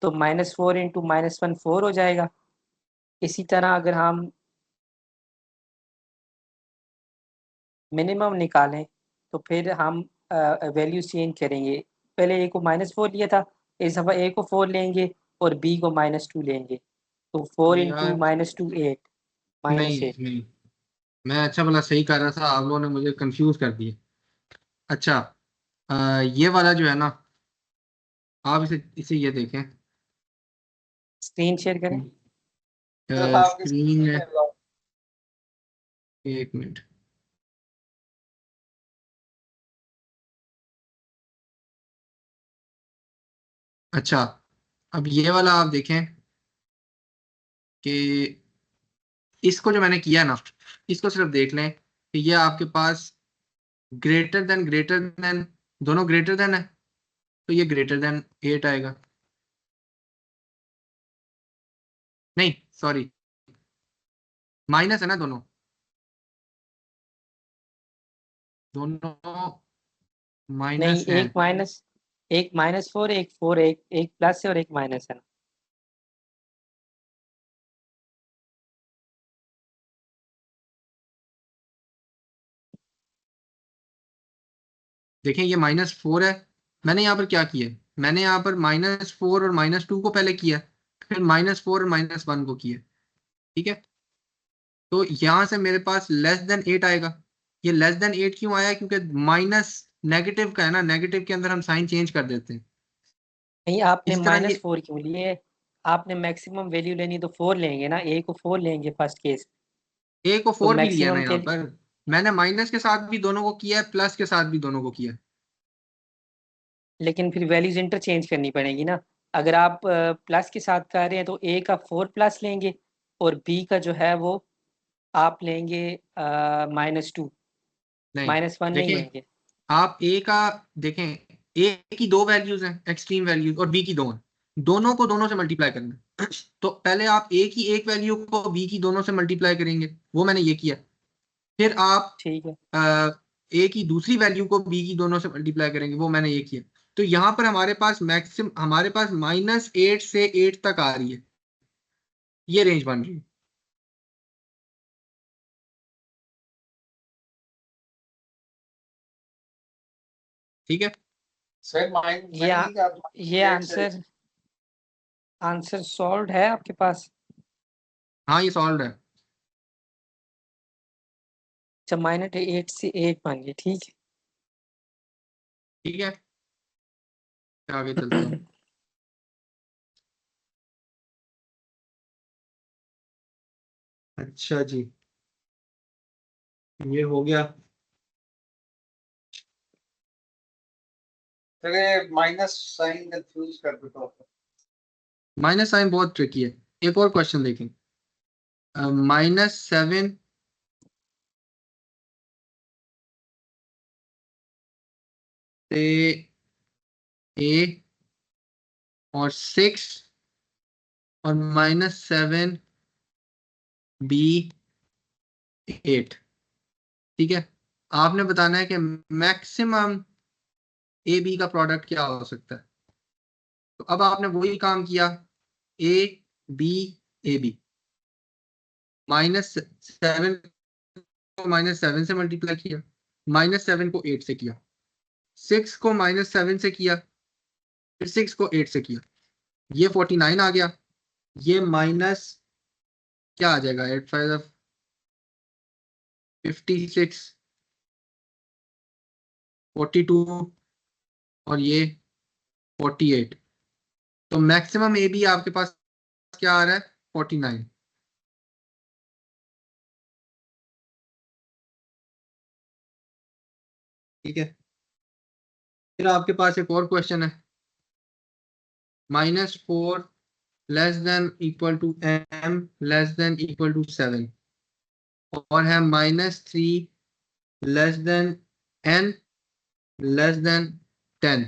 Speaker 2: तो -4 इंटू -1 4 हो जाएगा। इसी तरह अगर हम मिनिमम निकालें तो फिर हम वैल्यू चेंज करेंगे। पहले ए को -4 लिया था, इस दफ़ा ए को 4 लेंगे और बी को -2 लेंगे। तो 4 इंटू
Speaker 1: यार
Speaker 2: -2 8 -8।
Speaker 1: नहीं, मैं अच्छा भला सही कर रहा था, आप लोगों ने मुझे कंफ्यूज कर दिया। अच्छा, ये वाला जो है ना, आप इसे इसे ये देखें।
Speaker 2: स्क्रीन शेयर करें।
Speaker 3: तो आपकी
Speaker 1: स्क्रीन है, एक मिनट। अच्छा, अब ये वाला आप देखें कि इसको जो मैंने किया ना, इसको सिर्फ देख लें कि ये आपके पास ग्रेटर देन, दोनों ग्रेटर देन है, तो ये ग्रेटर देन 8 आएगा। नहीं सॉरी, माइनस है ना दोनों, दोनों
Speaker 2: नहीं,
Speaker 1: माइनस हैं।
Speaker 2: एक -4, एक 4, एक प्लस है और एक माइनस है।
Speaker 1: देखें ये -4 है, मैंने यहाँ पर क्या किया है, मैंने यहाँ पर -4 और -2 को पहले किया, फिर -4 और -1 को किया। ठीक है, तो यहाँ से मेरे पास लेस देन 8 आएगा। ये लेस देन 8 क्यों आया, क्योंकि माइनस नेगेटिव का है ना, नेगेटिव के अंदर हम साइन चेंज कर देते हैं।
Speaker 2: नहीं, आपने
Speaker 1: इसी तरह ये
Speaker 2: -4 क्यों लिए? आपने मैक्सिमम वैल्यू लेनी तो 4 लेंगे ना, ए को 4 लेंगे फर्स्ट केस।
Speaker 1: ए को
Speaker 2: तो
Speaker 1: 4 भी लिया ना
Speaker 2: मैक्सिमम
Speaker 1: यहाँ
Speaker 2: के लिए,
Speaker 1: पर, मैंने माइनस के साथ भी दोनों को किया है, प्लस के साथ भी दोनों को किया है।
Speaker 2: लेकिन फिर वैल्यूज इंटरचेंज करनी पड़ेगी ना। अगर आप प्लस के साथ कर रहे हैं तो ए का 4 प्लस लेंगे और बी का जो है वो आप लेंगे -2,
Speaker 1: नहीं,
Speaker 2: -1 नहीं
Speaker 1: देखें
Speaker 2: लेंगे।
Speaker 1: आप ए का, देखें ए की दो वैल्यूज हैं, एक्सट्रीम वैल्यूज, और बी की दो हैं, दोनों को दोनों से मल्टीप्लाई करना है। तो पहले आप ए की एक वैल्यू को बी की दोनों से मल्टीप्लाई करेंगे, वो मैंने ये किया। फिर आप
Speaker 2: ठीक है।
Speaker 1: ए की दूसरी वैल्यू को बी की दोनों से मल्टीप्लाई करेंगे, वो मैंने ये किया। तो यहाँ पर हमारे पास -8 से 8 तक आ रही है, ये रेंज बन रही है। ठीक है,
Speaker 3: सर माइंड
Speaker 2: ये
Speaker 3: मैंने नहीं कहा
Speaker 2: ये
Speaker 3: -8 से।
Speaker 2: आंसर सॉल्व है आपके पास?
Speaker 1: हाँ ये सॉल्व है।
Speaker 2: अच्छा, -8 से 8 बन गए, ठीक
Speaker 1: ठीक है, आगे चलता
Speaker 2: है।
Speaker 1: हूँ। अच्छा जी, ये हो गया।
Speaker 3: फिर ये माइनस साइन कंफ्यूज कर देता है।
Speaker 1: माइनस साइन बहुत ट्रिकी है। एक और क्वेश्चन देखें, -7 से ए और 6 और -7 बी 8। ठीक है, आपने बताना है कि मैक्सिमम ए बी का प्रोडक्ट क्या हो सकता है। तो अब आपने वही काम किया, ए बी ए बी, -7 को -7 से मल्टीप्लाई किया, -7 को 8 से किया, 6 को -7 से किया, फिर 6 को 8 से किया, ये 49 आ गया। ये माइनस क्या आ जाएगा, 8 5 56, 42 और ये 48। तो मैक्सिमम ए बी आपके पास क्या आ रहा है, 49। ठीक है, फिर आपके पास एक और क्वेश्चन है, -4 less than equal to m less than equal to 7, और है -3 less than n less than 10।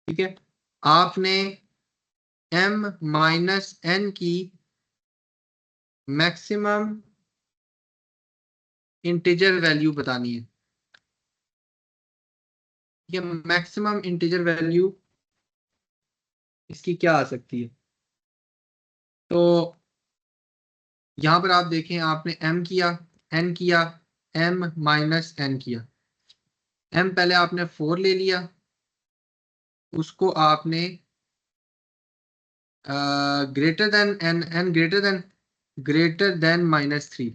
Speaker 1: ठीक है, आपने m माइनस n की मैक्सिमम इंटीजर वैल्यू बतानी है। ये मैक्सिमम इंटीजर वैल्यू इसकी क्या आ सकती है? तो यहां पर आप देखें, आपने m किया, n किया, m माइनस n किया। m पहले आपने 4 ले लिया, उसको आपने greater than n greater than -3,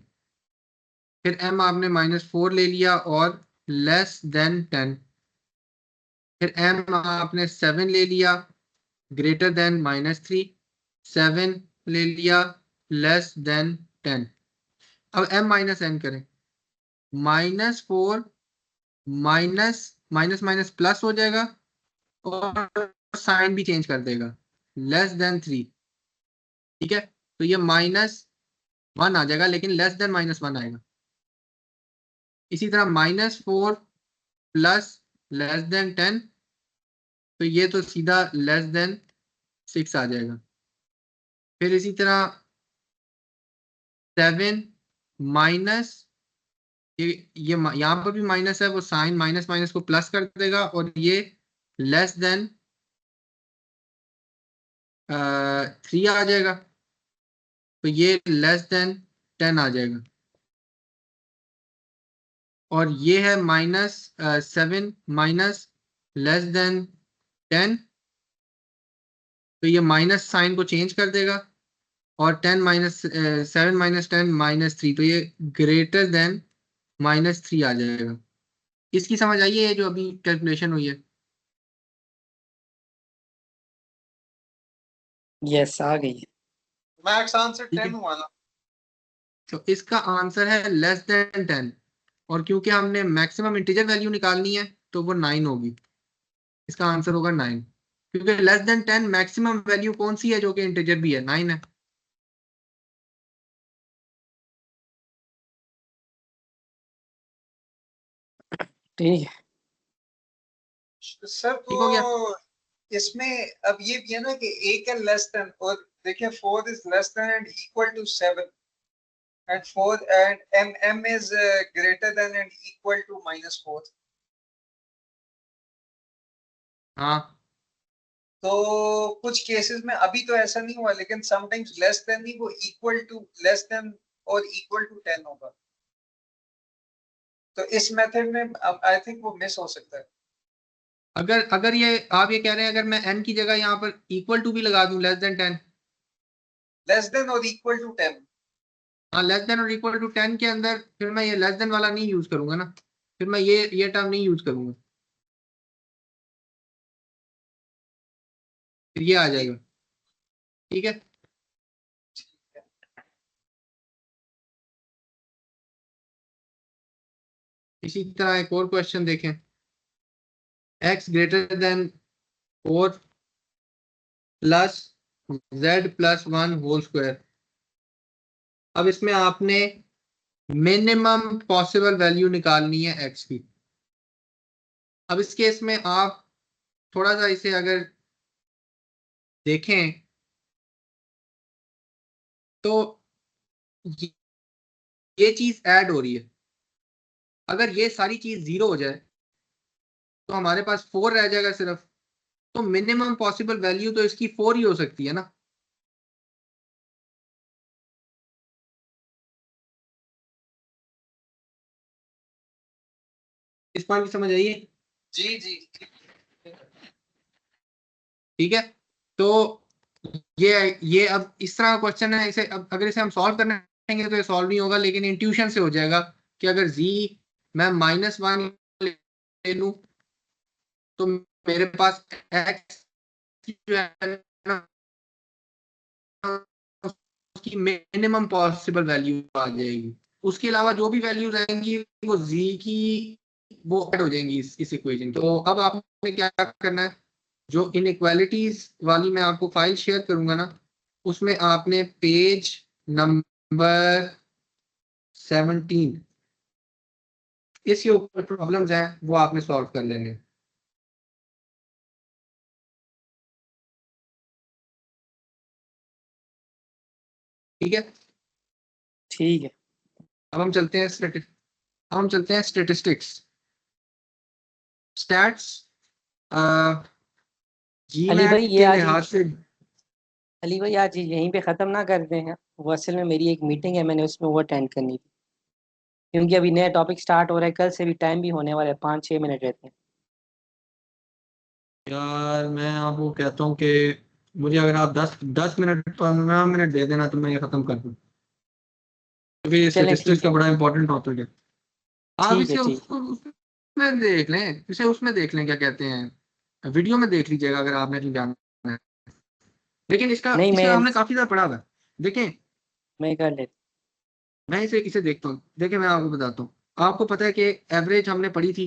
Speaker 1: फिर m आपने -4 ले लिया और लेस देन 10, फिर m आपने 7 ले लिया ग्रेटर देन -3, 7 ले लिया लेस देन 10। अब m माइनस n करें, -4 माइनस माइनस माइनस प्लस हो जाएगा और साइन भी चेंज कर देगा, लेस देन 3। ठीक है, तो ये -1 आ जाएगा, लेकिन लेस देन -1 आएगा। इसी तरह -4 प्लस लेस देन 10, तो ये तो सीधा लेस देन 6 आ जाएगा। फिर इसी तरह 7 माइनस, ये यहाँ पर भी माइनस है, वो साइन माइनस माइनस को प्लस कर देगा और ये लेस देन 3 आ जाएगा, तो ये लेस देन 10 आ जाएगा। और ये है -7 माइनस लेस देन 10, तो ये माइनस साइन को चेंज कर देगा, और 7 माइनस 10 -3, तो ये ग्रेटर देन -3 आ जाएगा। इसकी समझ आई है ये जो अभी कैलकुलेशन हुई है?
Speaker 2: यस, आ गई है।
Speaker 3: मैक्स आंसर
Speaker 1: ठीक है,
Speaker 3: 10 हुआ ना?
Speaker 1: तो इसका आंसर है लेस देन 10, और क्योंकि हमने मैक्सिमम इंटीजर वैल्यू निकालनी है तो वो 9 होगी। इसका आंसर होगा 9, क्योंकि लेस देन 10 मैक्सिमम वैल्यू कौन सी है जो कि इंटीजर भी है, 9 है।
Speaker 2: ठीक है।
Speaker 3: सर
Speaker 1: ठीक हो गया?
Speaker 3: तो इसमें अब ये भी है ना कि a कैन लेस देन, और देखिए 4 is less than and equal to 7, and 4 and m is greater than and equal to -4।
Speaker 1: हाँ,
Speaker 3: तो कुछ केसेस में अभी तो ऐसा नहीं हुआ, लेकिन समटाइम्स लेस देन ही वो इक्वल टू लेस देन और इक्वल टू 10 होगा। तो इस मेथड में आई थिंक वो मिस हो सकता है।
Speaker 1: अगर अगर ये आप ये कह रहे हैं अगर मैं n की जगह यहाँ पर इक्वल टू भी लगा दूं, लेस देन 10,
Speaker 3: लेस देन और इक्वल टू 10।
Speaker 1: हाँ, लेस देन और इक्वल टू 10 के अंदर फिर मैं ये लेस देन वाला नहीं यूज करूंगा ना, फिर मैं ये टर्म नहीं यूज करूंगा, फिर ये आ जाएगा। ठीक है, इसी तरह एक और क्वेश्चन देखें, x greater than 4 plus z plus 1 whole square. अब इसमें आपने मिनिमम पॉसिबल वैल्यू निकालनी है x की। अब इस केस में आप थोड़ा सा इसे अगर देखें तो ये चीज ऐड हो रही है। अगर ये सारी चीज 0 हो जाए तो हमारे पास 4 रह जाएगा सिर्फ, तो मिनिमम पॉसिबल वैल्यू तो इसकी 4 ही हो सकती है ना। इस पॉइंट की समझ आइए?
Speaker 3: जी जी।
Speaker 1: ठीक है, तो ये अब इस तरह का क्वेश्चन है, इसे अब अगर इसे हम सॉल्व करने जाएंगे तो ये सॉल्व नहीं होगा, लेकिन इंट्यूशन से हो जाएगा कि अगर z मैं -1 ले लूं तो मेरे पास x जो है ना उसकी मिनिमम पॉसिबल वैल्यू आ जाएगी। उसके अलावा जो भी वैल्यूज आएंगी वो जी की वो ऐड हो जाएंगी इस इक्वेशन। तो अब आपने क्या करना है, जो इनइक्वालिटीज वाली मैं आपको फाइल शेयर करूंगा ना, उसमें आपने पेज नंबर 17 इसके ऊपर प्रॉब्लम्स हैं वो आपने सॉल्व कर लेने। ठीक है,
Speaker 2: ठीक है।
Speaker 1: अब हम चलते हैं स्टेटिस्टिक्स स्टैट्स जी
Speaker 2: अली भाई
Speaker 1: मैथ
Speaker 2: ये
Speaker 1: के
Speaker 2: आज
Speaker 1: लिहाज से।
Speaker 2: अली भाई आज यहीं पे ख़त्म ना करते हैं, वो असल में मेरी एक मीटिंग है, मैंने उसमें वो अटेंड करनी थी, क्योंकि अभी नया टॉपिक स्टार्ट हो रहा है, कल से भी टाइम भी होने वाला है, 5-6 मिनट रहते हैं।
Speaker 1: यार मैं आपको कहता हूँ कि मुझे अगर आप 10 मिनट 15 मिनट दे देना तो मैं ये खत्म कर दूँ, क्योंकि
Speaker 2: चलें
Speaker 1: स्टेटिस्टिक्स
Speaker 2: ठीक
Speaker 1: का
Speaker 2: है।
Speaker 1: बड़ा इंपॉर्टेंट टॉपिक है। आप
Speaker 2: ठीक है
Speaker 1: इसे
Speaker 2: ठीक।
Speaker 1: उसमें देख लें, उसमें देख लें क्या कहते हैं, वीडियो में देख लीजिएगा अगर आपने नहीं जानना है। लेकिन इसका
Speaker 2: नहीं
Speaker 1: इसे
Speaker 2: मैं
Speaker 1: हमने काफी ज्यादा पढ़ा हुआ है। देखें,
Speaker 2: मैं कर लेता।
Speaker 1: मैं इसे इसे देखता हूँ। देखिए मैं आपको बताता हूँ। आपको पता है कि एवरेज हमने पढ़ी थी।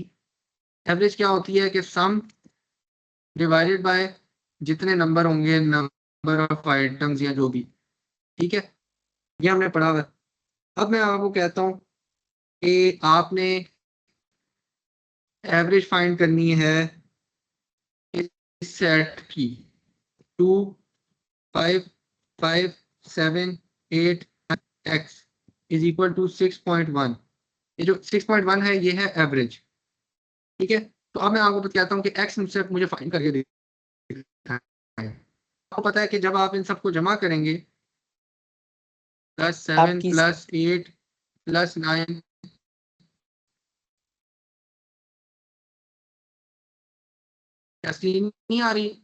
Speaker 1: एवरेज क्या होती है कि सम डिवाइडेड बाय जितने नंबर होंगे, नंबर ऑफ आइटम्स या जो भी। ठीक है, ये हमने पढ़ा हुआ है। अब मैं आपको कहता हूँ कि आपने एवरेज फाइंड करनी है इस सेट की 2 5 5 7 8 x इज इक्वल टू 6.1। ये जो 6.1 है ये है एवरेज। ठीक है, तो अब मैं आपको बताता हूँ कि x मुझसे मुझे फाइंड करके देखना है। आपको पता है कि जब आप इन सबको जमा करेंगे, +7
Speaker 2: आपकी
Speaker 1: +8 +9, क्या स्क्रीन नहीं आ रही?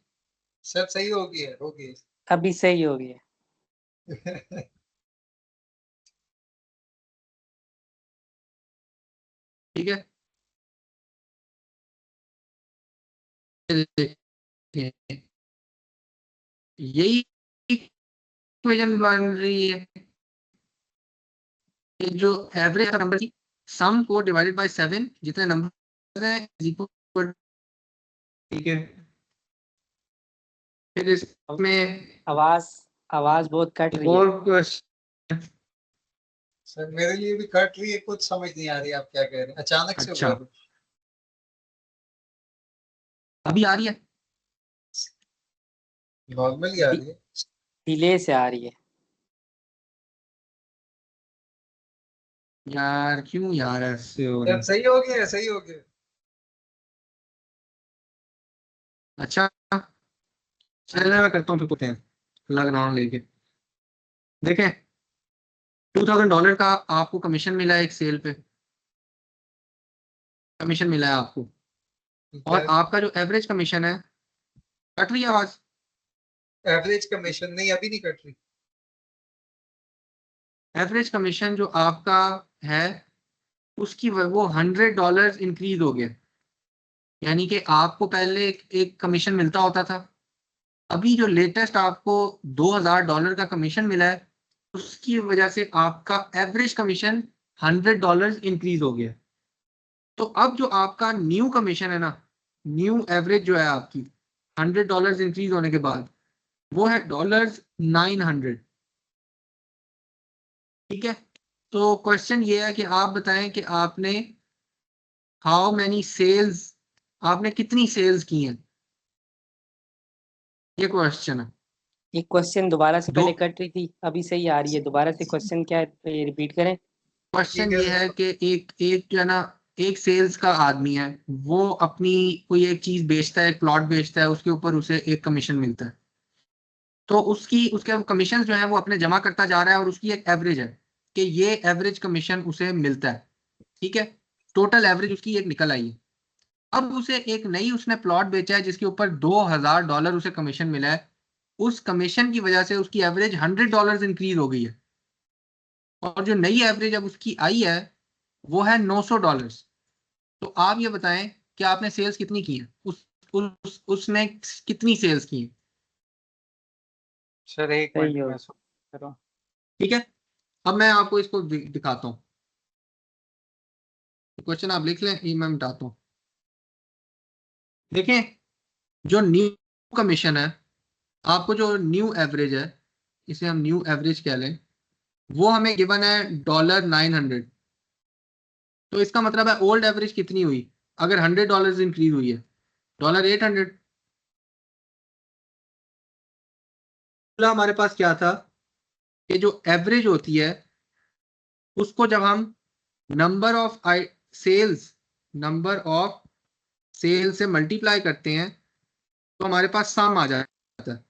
Speaker 3: सब सही हो गया, हो गई।
Speaker 2: अभी सही हो गया।
Speaker 1: ठीक है, यही इक्वेशन बन रही है कि जो एवरेज नंबर की सम को डिवाइडेड बाय 7 जितने नंबर है इक्वल। ठीक है, फिर इसमें
Speaker 2: आवाज आवाज बहुत कट
Speaker 1: एक
Speaker 2: रही है।
Speaker 1: और क्वेश्चन।
Speaker 3: सर मेरे लिए भी कट रही है, कुछ समझ नहीं आ रही आप क्या कह रहे हैं, अचानक से
Speaker 1: अच्छा,
Speaker 3: हुआ।
Speaker 1: अभी आ रही है?
Speaker 3: नॉर्मल ही आ रही है।
Speaker 2: डिले से आ रही है।
Speaker 1: यार क्यों यार ऐसे हो रहा
Speaker 3: सर
Speaker 1: है?
Speaker 3: सही हो गया, सही हो गया।
Speaker 1: अच्छा, चलिए मैं करता हूँ फिर कुछ लग रहा हूँ लेके। देखें, $2000 का आपको कमीशन मिला है एक सेल पे, कमीशन मिला है आपको। और आपका जो एवरेज कमीशन है, कट रही है आवाज?
Speaker 3: एवरेज कमीशन नहीं, अभी नहीं कट रही।
Speaker 1: एवरेज कमीशन जो आपका है उसकी वो $100 इंक्रीज हो गया। यानी कि आपको पहले एक कमीशन मिलता होता था, अभी जो लेटेस्ट आपको $2000 का कमीशन मिला है उसकी वजह से आपका एवरेज कमीशन $100 इंक्रीज हो गया। तो अब जो आपका न्यू कमीशन है ना, न्यू एवरेज जो है आपकी $100 इंक्रीज होने के बाद, वो है $900। ठीक है, तो क्वेश्चन ये है कि आप बताएं कि आपने हाउ मैनी सेल्स, आपने कितनी सेल्स की हैं, ये क्वेश्चन है।
Speaker 2: ये क्वेश्चन दोबारा से
Speaker 1: दो
Speaker 2: पहले कट रही थी, अभी सही आ रही है। दोबारा से क्वेश्चन क्या है, रिपीट करें।
Speaker 3: ठीक
Speaker 1: क्वेश्चन
Speaker 3: है
Speaker 1: ये है
Speaker 3: सर।
Speaker 1: कि एक एक जो है ना, एक सेल्स का आदमी है, वो अपनी कोई एक चीज बेचता है, एक प्लॉट बेचता है, उसके ऊपर उसे एक कमीशन मिलता है। तो उसके कमीशन जो है वो अपने जमा करता जा रहा है और उसकी एक एवरेज है कि ये एवरेज कमीशन उसे मिलता है। ठीक है, टोटल एवरेज उसकी एक निकल आई है। अब उसे एक नई उसने प्लॉट बेचा है जिसके ऊपर $2000 उसे कमीशन मिला है। उस कमीशन की वजह से उसकी एवरेज $100 इंक्रीज हो गई है, और जो नई एवरेज अब उसकी आई है वो है $900। तो आप ये बताएं कि आपने सेल्स कितनी की है, उसने कितनी सेल्स की है?
Speaker 3: सर एक
Speaker 2: सही
Speaker 3: मिनट
Speaker 2: हो
Speaker 3: में
Speaker 2: गया।
Speaker 3: सोच रहा हूँ।
Speaker 1: ठीक है, अब मैं आपको इसको दिखाता हूँ। क्वेश्चन आप लिख लें, ये मैं मिटाता हूँ। देखें, जो न्यू कमीशन है, आपको जो न्यू एवरेज है, इसे हम न्यू एवरेज कह लें, वो हमें गिवन है $900। तो इसका मतलब है ओल्ड एवरेज कितनी हुई अगर $100 इंक्रीज हुई है? $800। हमारे पास क्या था कि जो एवरेज होती है उसको जब हम number of cells number of cell से मल्टीप्लाई करते हैं तो हमारे पास सम आ जाता है।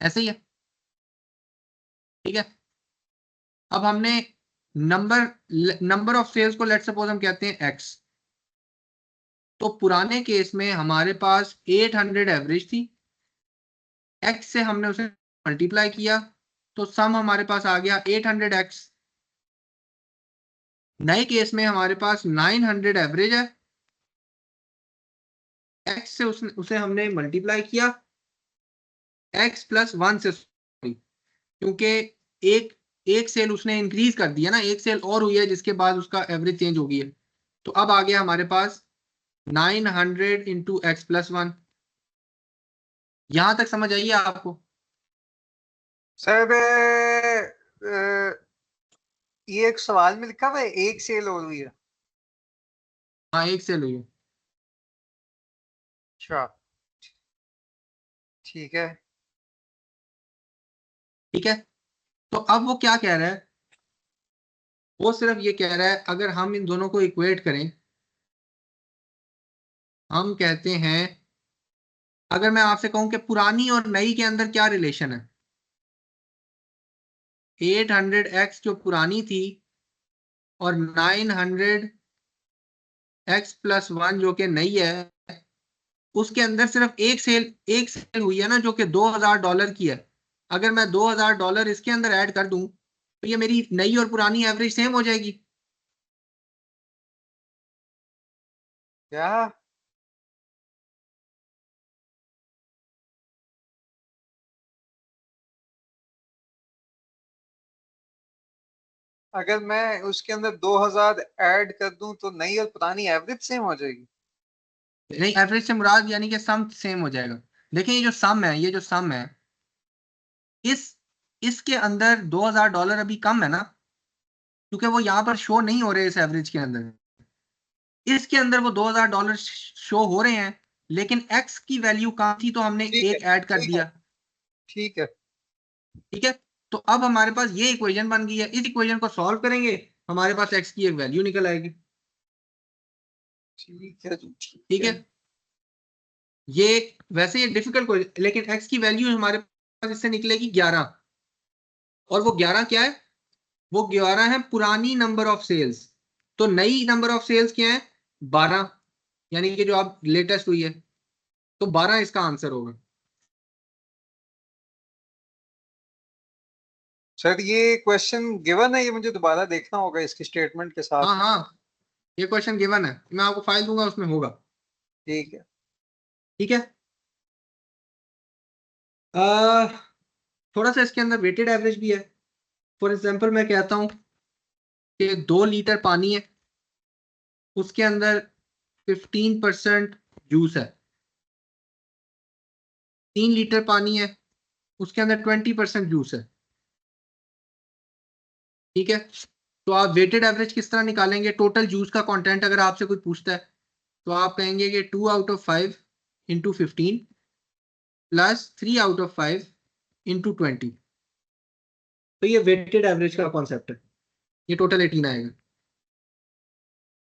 Speaker 1: ऐसे ही है, ठीक है। अब हमने नंबर ऑफ सेल्स को लेट्स सपोज हम कहते हैं एक्स। तो पुराने केस में हमारे पास 800 एवरेज थी, एक्स से हमने उसे मल्टीप्लाई किया तो सम हमारे पास आ गया 800x। नए केस में हमारे पास 900 एवरेज है, एक्स से उसे हमने मल्टीप्लाई किया x प्लस 1 से, क्योंकि एक एक सेल उसने इंक्रीज कर दिया ना, एक सेल और हुई है जिसके बाद उसका एवरेज चेंज हो गई है। तो अब आ गया हमारे पास 900 इंटू एक्स प्लस 1। यहां तक समझ आइए आपको?
Speaker 3: सर ये एक सवाल में लिखा हुआ है एक सेल हो रही है।
Speaker 1: हाँ, एक सेल हुई है।
Speaker 3: अच्छा, ठीक है।
Speaker 1: ठीक है, तो अब वो क्या कह रहा है? वो सिर्फ ये कह रहा है अगर हम इन दोनों को इक्वेट करें, हम कहते हैं, अगर मैं आपसे कहूं कि पुरानी और नई के अंदर क्या रिलेशन है, 800x जो पुरानी थी और 900x प्लस 1 जो कि नई है, उसके अंदर सिर्फ एक सेल हुई है ना जो कि $2000 की है। अगर मैं $2000 इसके अंदर ऐड कर दूं तो ये मेरी नई और पुरानी एवरेज सेम हो जाएगी।
Speaker 3: क्या? अगर मैं उसके अंदर 2000 ऐड कर दूं तो नई और पुरानी एवरेज सेम हो जाएगी?
Speaker 1: नहीं, एवरेज से मुराद यानी कि सम सेम हो जाएगा। देखिए, ये जो सम है, ये जो सम है, इस इसके अंदर $2000 अभी कम है ना, क्योंकि वो यहाँ पर शो नहीं हो रहे इस एवरेज के अंदर। इसके अंदर वो $2000 शो हो रहे हैं, लेकिन एक्स की वैल्यू कम थी तो हमने
Speaker 3: ठीक है,
Speaker 1: एक ऐड कर
Speaker 3: ठीक है,
Speaker 1: दिया।
Speaker 3: ठीक है।
Speaker 1: ठीक है, तो अब हमारे पास ये इक्वेशन बन गई है। इस इक्वेशन को सॉल्व करेंगे, हमारे पास एक्स की एक वैल्यू निकल आएगी।
Speaker 3: ठीक है जी,
Speaker 1: ठीक है, ये वैसे ये डिफिकल्ट, लेकिन एक्स की वैल्यू हमारे पास इससे निकलेगी 11। और वो 11 क्या है? वो 11 है पुरानी नंबर ऑफ सेल्स। तो नई नंबर ऑफ सेल्स क्या है? 12, यानी कि जो अब लेटेस्ट हुई है। तो 12 इसका आंसर होगा।
Speaker 3: सर ये क्वेश्चन गिवन है, ये मुझे दोबारा देखना होगा इसकी स्टेटमेंट के साथ।
Speaker 1: हाँ हाँ, ये क्वेश्चन गिवन है, मैं आपको फाइल दूंगा, उसमें होगा।
Speaker 3: ठीक है।
Speaker 1: ठीक है, आ, थोड़ा सा इसके अंदर वेटेड एवरेज भी है। फॉर एग्जांपल मैं कहता हूं कि 2 लीटर पानी है, उसके अंदर 15% जूस है। 3 लीटर पानी है, उसके अंदर 20% जूस है। ठीक है, तो आप वेटेड एवरेज किस तरह निकालेंगे? टोटल जूस का कंटेंट अगर आपसे कोई पूछता है तो आप कहेंगे कि 2/5 इंटू 15 प्लस 3/5 इंटू 20। तो ये वेटेड एवरेज का कॉन्सेप्ट है, ये टोटल 18 आएगा।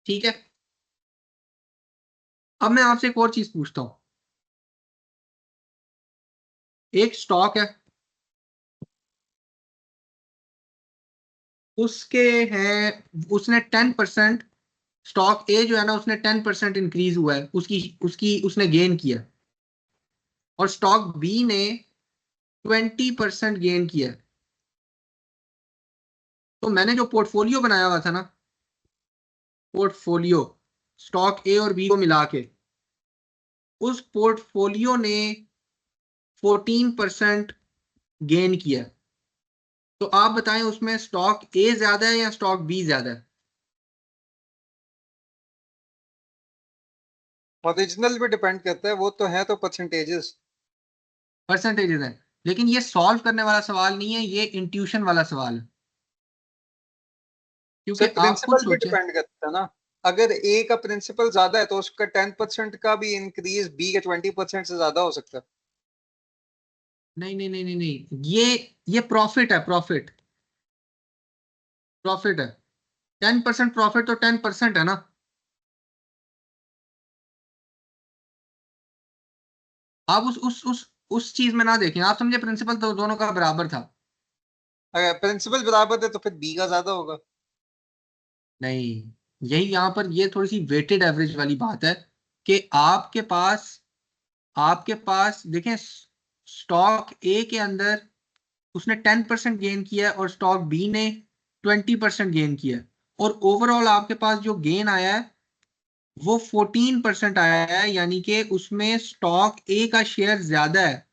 Speaker 1: ठीक है, अब मैं आपसे एक और चीज पूछता हूं। एक स्टॉक है, उसके हैं, उसने 10%, स्टॉक ए जो है ना उसने 10% इंक्रीज हुआ है, उसकी उसकी उसने गेन किया। और स्टॉक बी ने 20% गेन किया। तो मैंने जो पोर्टफोलियो बनाया हुआ था ना, पोर्टफोलियो स्टॉक ए और बी को मिला के, उस पोर्टफोलियो ने 14% गेन किया। तो आप बताएं उसमें स्टॉक ए ज्यादा है या स्टॉक बी ज्यादा है?
Speaker 3: ओरिजिनल भी डिपेंड करता है, वो तो है तो परसेंटेजेस।
Speaker 1: परसेंटेजेस है, लेकिन ये सॉल्व करने वाला सवाल नहीं है, ये इंट्यूशन वाला सवाल है। क्योंकि
Speaker 3: सर
Speaker 1: आप खुद
Speaker 3: प्रिंसिपल भी
Speaker 1: सोचें।
Speaker 3: डिपेंड करता है ना। अगर ए का प्रिंसिपल ज्यादा है तो उसका 10% का भी इंक्रीज बी के 20% से ज्यादा हो सकता है।
Speaker 1: नहीं नहीं नहीं नहीं नहीं, ये प्रॉफिट है, प्रॉफिट, प्रॉफिट है। 10% प्रॉफिट तो 10% है ना। आप उस चीज में ना देखें, आप समझे प्रिंसिपल तो दोनों का बराबर था।
Speaker 3: अगर प्रिंसिपल बराबर है तो फिर बी का ज्यादा होगा।
Speaker 1: नहीं, यही यहाँ पर ये थोड़ी सी वेटेड एवरेज वाली बात है कि आपके पास देखें, स्टॉक ए के अंदर उसने 10% गेन किया है और स्टॉक बी ने 20% गेन किया है, और ओवरऑल आपके पास जो गेन आया है वो 14% आया है, यानी कि उसमें स्टॉक ए का शेयर ज्यादा है।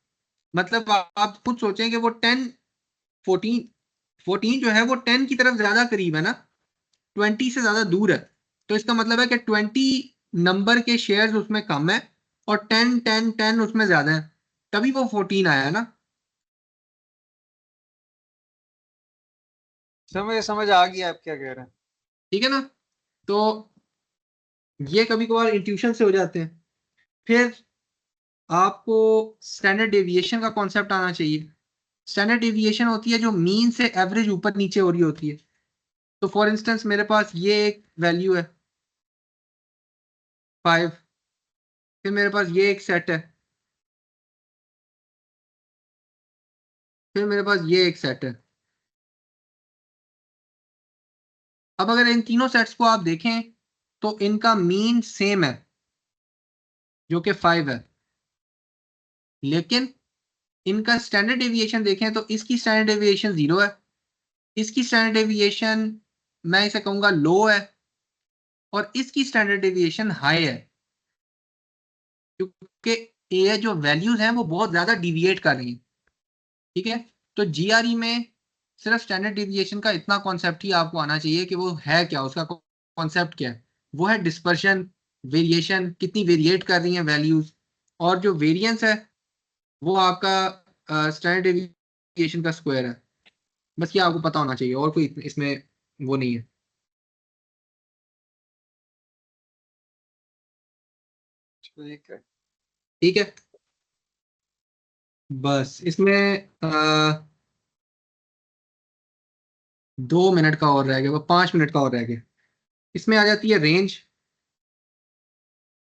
Speaker 1: मतलब आप खुद सोचें कि वो 14 14 जो है वो 10 की तरफ ज्यादा करीब है ना, 20 से ज्यादा दूर है। तो इसका मतलब है कि 20 नंबर के शेयर्स उसमें कम है और 10 उसमें ज्यादा है, तभी वो 14 आया है ना।
Speaker 3: समझ समझ आ गया आप क्या कह रहे हैं।
Speaker 1: ठीक है ना। तो ये कभी कभार इंट्यूशन से हो जाते हैं। फिर आपको स्टैंडर्ड डेविएशन का कॉन्सेप्ट आना चाहिए। स्टैंडर्ड डेविएशन होती है जो मीन से एवरेज ऊपर नीचे हो रही होती है। तो फॉर इंस्टेंस मेरे पास ये एक वैल्यू है 5, फिर मेरे पास ये एक सेट है, फिर मेरे पास ये एक सेट है। अब अगर इन तीनों सेट्स को आप देखें तो इनका मीन सेम है जो कि 5 है, लेकिन इनका स्टैंडर्ड डेविएशन देखें तो इसकी स्टैंडर्ड डेविएशन 0 है, इसकी स्टैंडर्ड डेविएशन मैं इसे कहूंगा लो है, और इसकी स्टैंडर्ड डेविएशन हाई है, क्योंकि ये जो वैल्यूज हैं वो बहुत ज्यादा डिविएट कर रही हैं। ठीक है। तो जीआरई में सिर्फ स्टैंडर्ड डेविएशन का इतना कॉन्सेप्ट ही आपको आना चाहिए कि वो है क्या, उसका कॉन्सेप्ट क्या है। वो है डिस्पर्शन, वेरिएशन, कितनी वेरिएट कर रही हैं वैल्यूज, और जो वेरिएंस है वो आपका स्टैंडर्ड डेविएशन का स्क्वायर है। बस ये आपको पता होना चाहिए, और कोई इसमें वो नहीं है।
Speaker 3: ठीक है।
Speaker 1: ठीक है। बस इसमें 2 मिनट का और रह गया, वो 5 मिनट का और रह गया। इसमें आ जाती है रेंज।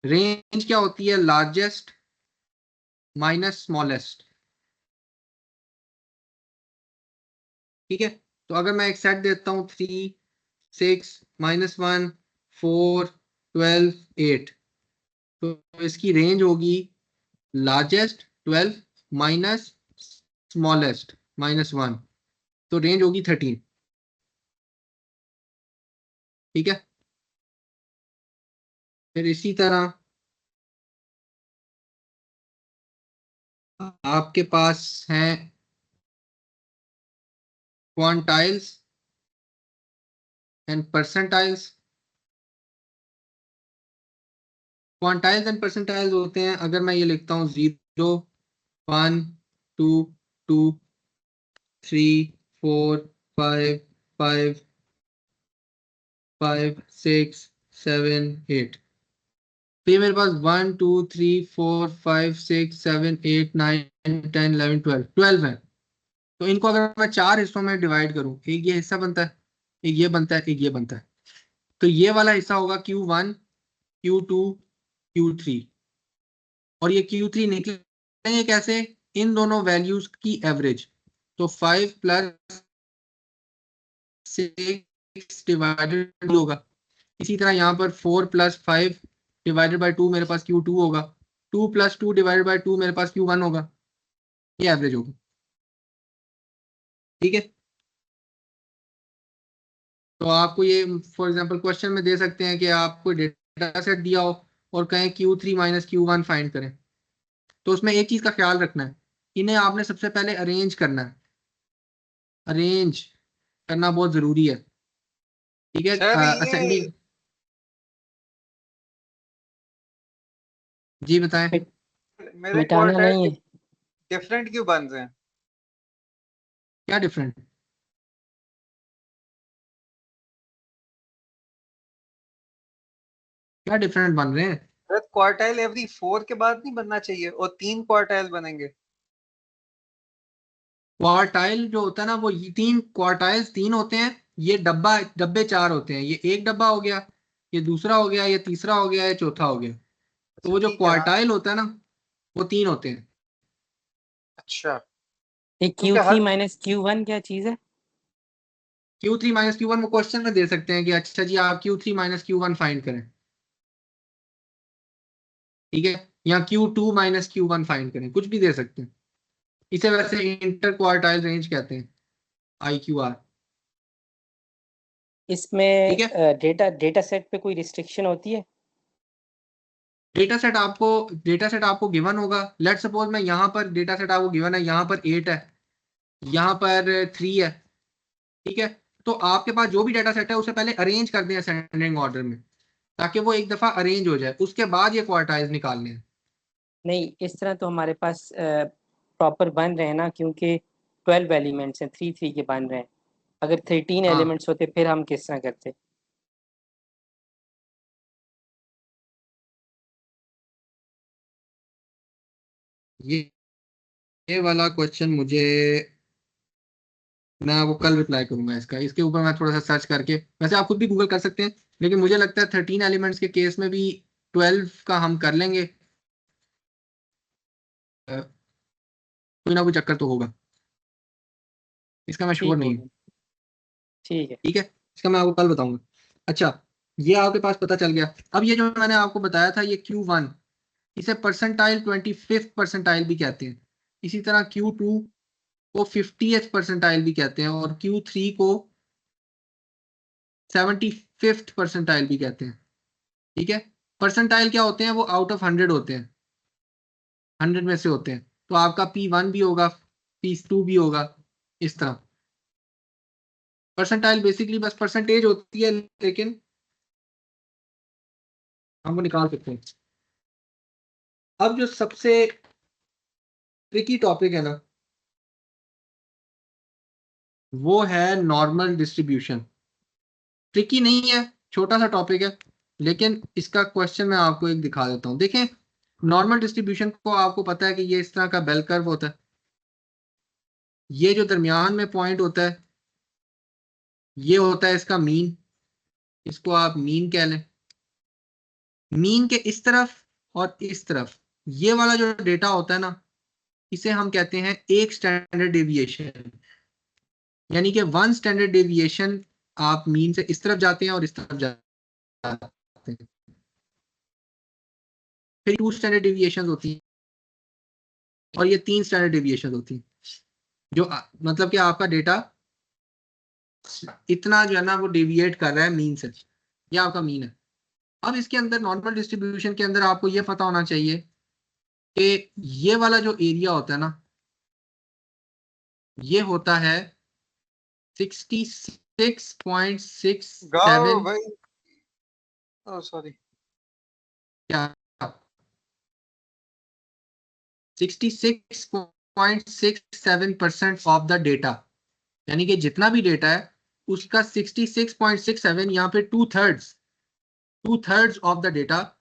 Speaker 1: रेंज क्या होती है? Largest minus smallest. ठीक है। तो अगर मैं एक सेट देता हूं 3, 6, -1, 4, 12, 8, तो इसकी रेंज होगी लार्जेस्ट 12 माइनस स्मॉलेस्ट -1, तो रेंज होगी 13। ठीक है। फिर इसी तरह आपके पास हैं quantiles and percentiles. Quantiles and percentiles होते हैं, अगर मैं ये लिखता हूँ 0, 1, 2, 2, 3, 4, 5, 5, 5, 6, 7, 8, तो ये मेरे पास 1, 2, 3, 4, 5, 6, 7, 8, 9, 10, 11, 12 है। तो इनको अगर मैं 4 हिस्सों में डिवाइड करूं, एक ये हिस्सा बनता है, एक ये बनता है, एक ये बनता है। तो ये वाला हिस्सा होगा Q1, Q2, Q3, और ये Q3 निकलेंगे कैसे? इन दोनों वैल्यूज की एवरेज। तो 5 + 6 डिवाइडेड होगा। इसी तरह यहाँ पर 4 + 5 डिवाइडेड बाई 2 मेरे पास Q2 होगा। 2 + 2 डिवाइडेड बाई 2 मेरे पास Q1 होगा। ये एवरेज होगा। ठीक है। तो आपको ये फॉर एग्जांपल क्वेश्चन में दे सकते हैं कि आपको डेटा सेट दिया हो और कहें Q3 - Q1 फाइंड करें, तो उसमें एक चीज का ख्याल रखना है, इन्हें आपने सबसे पहले अरेंज करना है। अरेंज करना बहुत जरूरी है, ठीक है।
Speaker 3: सर
Speaker 1: असेंडिंग,
Speaker 3: ये
Speaker 1: जी बताएं।
Speaker 3: मेरे
Speaker 2: मिटाना
Speaker 3: क्वार्टाइल
Speaker 2: नहीं है।
Speaker 3: डिफरेंट क्यों बन रहे हैं?
Speaker 1: क्या डिफरेंट? क्या डिफरेंट बन रहे हैं?
Speaker 3: सर क्वार्टाइल एवरी 4 के बाद नहीं बनना चाहिए, और 3 क्वार्टाइल बनेंगे।
Speaker 1: क्वार्टाइल जो होता है ना, वो ये तीन क्वार्टाइल्स तीन होते हैं, ये डब्बे चार होते हैं। ये एक डब्बा हो गया, ये दूसरा हो गया, ये तीसरा हो गया, ये चौथा हो गया। तो
Speaker 3: अच्छा
Speaker 1: वो जो
Speaker 3: ठीक है, हाँ।
Speaker 1: क्वार्टाइल होता है ना, वो तीन होते हैं।
Speaker 3: अच्छा,
Speaker 2: ये
Speaker 3: क्योंकि
Speaker 2: Q3
Speaker 3: हर
Speaker 2: माइनस Q1 क्या चीज़ है?
Speaker 1: Q3 माइनस Q1 वो क्वेश्चन में दे सकते हैं कि अच्छा जी आप Q3 माइनस Q1 फाइंड करें, ठीक है, या Q2 माइनस Q1 फाइंड करें, कुछ भी दे सकते हैं। इसे वैसे इंटर क्वार्टाइल रेंज कहते हैं, IQR, ठीक
Speaker 2: इसमें
Speaker 1: है।
Speaker 2: डेटा डेटा सेट पे कोई रिस्ट्रिक्शन होती है?
Speaker 1: डेटा सेट आपको गिवन होगा। लेट सपोज मैं यहाँ पर डेटा सेट आपको गिवन है, यहाँ पर 8 है, यहाँ पर 3 है, ठीक है। तो आपके पास जो भी डेटा सेट है उसे पहले अरेंज कर दें असेंडिंग ऑर्डर में, ताकि वो एक दफा अरेंज हो जाए, उसके बाद ये क्वार्टाइल्स निकालने हैं।
Speaker 2: नहीं, इस तरह तो हमारे पास प्रॉपर बन रहे हैं ना, क्योंकि 12 एलिमेंट्स हैं, 3 3 के बन रहे हैं। अगर 13
Speaker 1: हाँ,
Speaker 2: एलिमेंट्स होते फिर हम किस तरह करते?
Speaker 1: ये ये वाला क्वेश्चन मुझे, मैं आपको कल रिप्लाई करूंगा इसका, इसके ऊपर मैं थोड़ा सा सर्च करके, वैसे आप खुद भी गूगल कर सकते हैं, लेकिन मुझे लगता है 13 एलिमेंट्स के केस में भी 12 का हम कर लेंगे। कोई ना कोई चक्कर तो होगा, इसका मैं श्योर
Speaker 2: ठीक
Speaker 1: नहीं हूँ,
Speaker 2: होगा, ठीक है।
Speaker 1: ठीक है। इसका मैं आपको कल बताऊंगा। अच्छा, ये आपके पास पता चल गया। अब ये जो मैंने आपको बताया था, ये Q1, इसे परसेंटाइल 25th परसेंटाइल भी कहते हैं। इसी तरह Q2 को 50th परसेंटाइल भी कहते हैं, और Q3 को 75th परसेंटाइल भी कहते हैं, ठीक है। परसेंटाइल क्या होते हैं? वो आउट ऑफ 100 होते हैं, 100 में से होते हैं। तो आपका P1 भी होगा, P2 भी होगा, इस तरह। परसेंटाइल बेसिकली बस परसेंटेज होती है, लेकिन हम वो निकाल सकते हैं। अब जो सबसे ट्रिकी टॉपिक है ना, वो है नॉर्मल डिस्ट्रीब्यूशन। ट्रिकी नहीं है, छोटा सा टॉपिक है, लेकिन इसका क्वेश्चन मैं आपको एक दिखा देता हूं। देखें, नॉर्मल डिस्ट्रीब्यूशन को आपको पता है कि ये इस तरह का बेल कर्व होता है। ये जो दरमियान में पॉइंट होता है, ये होता है इसका मीन, इसको आप मीन कह लें। मीन के इस तरफ और इस तरफ ये वाला जो डेटा होता है ना, इसे हम कहते हैं एक स्टैंडर्ड डेविएशन, यानी कि वन स्टैंडर्ड डेविएशन। आप मीन से इस तरफ जाते हैं और इस तरफ जाते हैं। फिर टू स्टैंडर्ड डेविएशन होती हैं, और ये तीन स्टैंडर्ड डेविएशन होती हैं, जो मतलब कि आपका डेटा इतना जो है ना वो डेविएट कर रहा है मीन से, ये आपका मीन है। अब इसके अंदर नॉर्मल डिस्ट्रीब्यूशन के अंदर आपको ये पता होना चाहिए कि ये वाला जो एरिया होता है ना, ये होता है 66.67।
Speaker 3: गाओ भाई, ओ सॉरी।
Speaker 1: क्या? 66.67% ऑफ द डेटा, यानी कि जितना भी डेटा है उसका 66.67, यहाँ पे two thirds of the data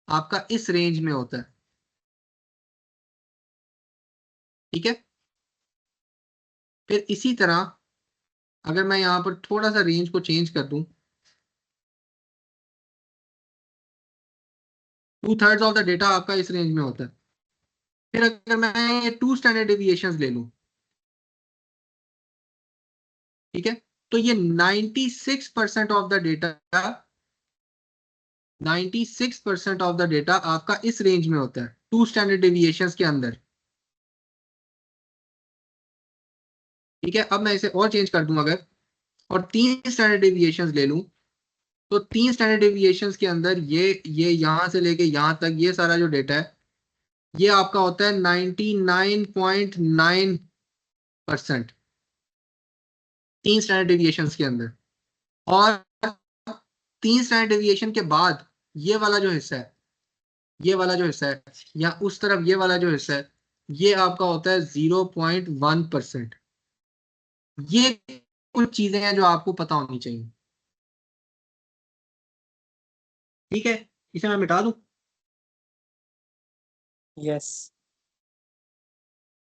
Speaker 1: आपका इस रेंज में होता है, ठीक है। फिर इसी तरह अगर मैं यहाँ पर थोड़ा सा रेंज को चेंज कर दूं, two thirds of the data आपका इस रेंज में होता है। फिर अगर मैं ये टू स्टैंडर्ड डेविएशंस ले लूं, ठीक है, तो ये 96% of the data, 96% of the data आपका इस रेंज में होता है, टू स्टैंडर्ड डेविएशंस के अंदर, ठीक है। अब मैं इसे और चेंज कर दूं अगर, और तीन स्टैंडर्ड डेविएशंस ले लूं, तो तीन स्टैंडर्ड डेविएशंस के अंदर ये यहां से लेके यहां तक ये सारा जो डेटा है, ये आपका होता है 99.9%। 3 स्टैंडर्ड डेविएशन के अंदर, और 3 स्टैंडर्ड डेविएशन के बाद ये वाला जो हिस्सा है, ये वाला जो हिस्सा है, या उस तरफ ये वाला जो हिस्सा है, ये आपका होता है 0.1%। ये कुछ चीजें हैं जो आपको पता होनी चाहिए। ठीक है, इसे मैं मिटा दूं?
Speaker 2: यस।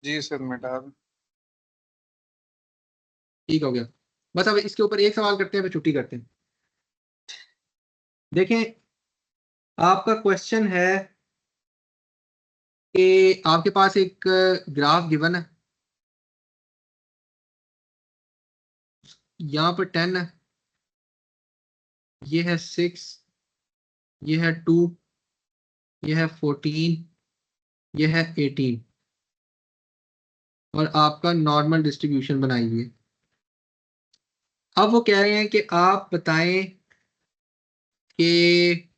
Speaker 3: जी सर मिटा दूं।
Speaker 1: ठीक हो गया। बस अब इसके ऊपर एक सवाल करते हैं, फिर छुट्टी करते हैं। देखें, आपका क्वेश्चन है कि आपके पास एक ग्राफ गिवन है, यहाँ पर 10 है, ये है 6, ये है 2, ये है 14, ये है 18, और आपका नॉर्मल डिस्ट्रीब्यूशन बनाइए। अब वो कह रहे हैं कि आप बताएं कि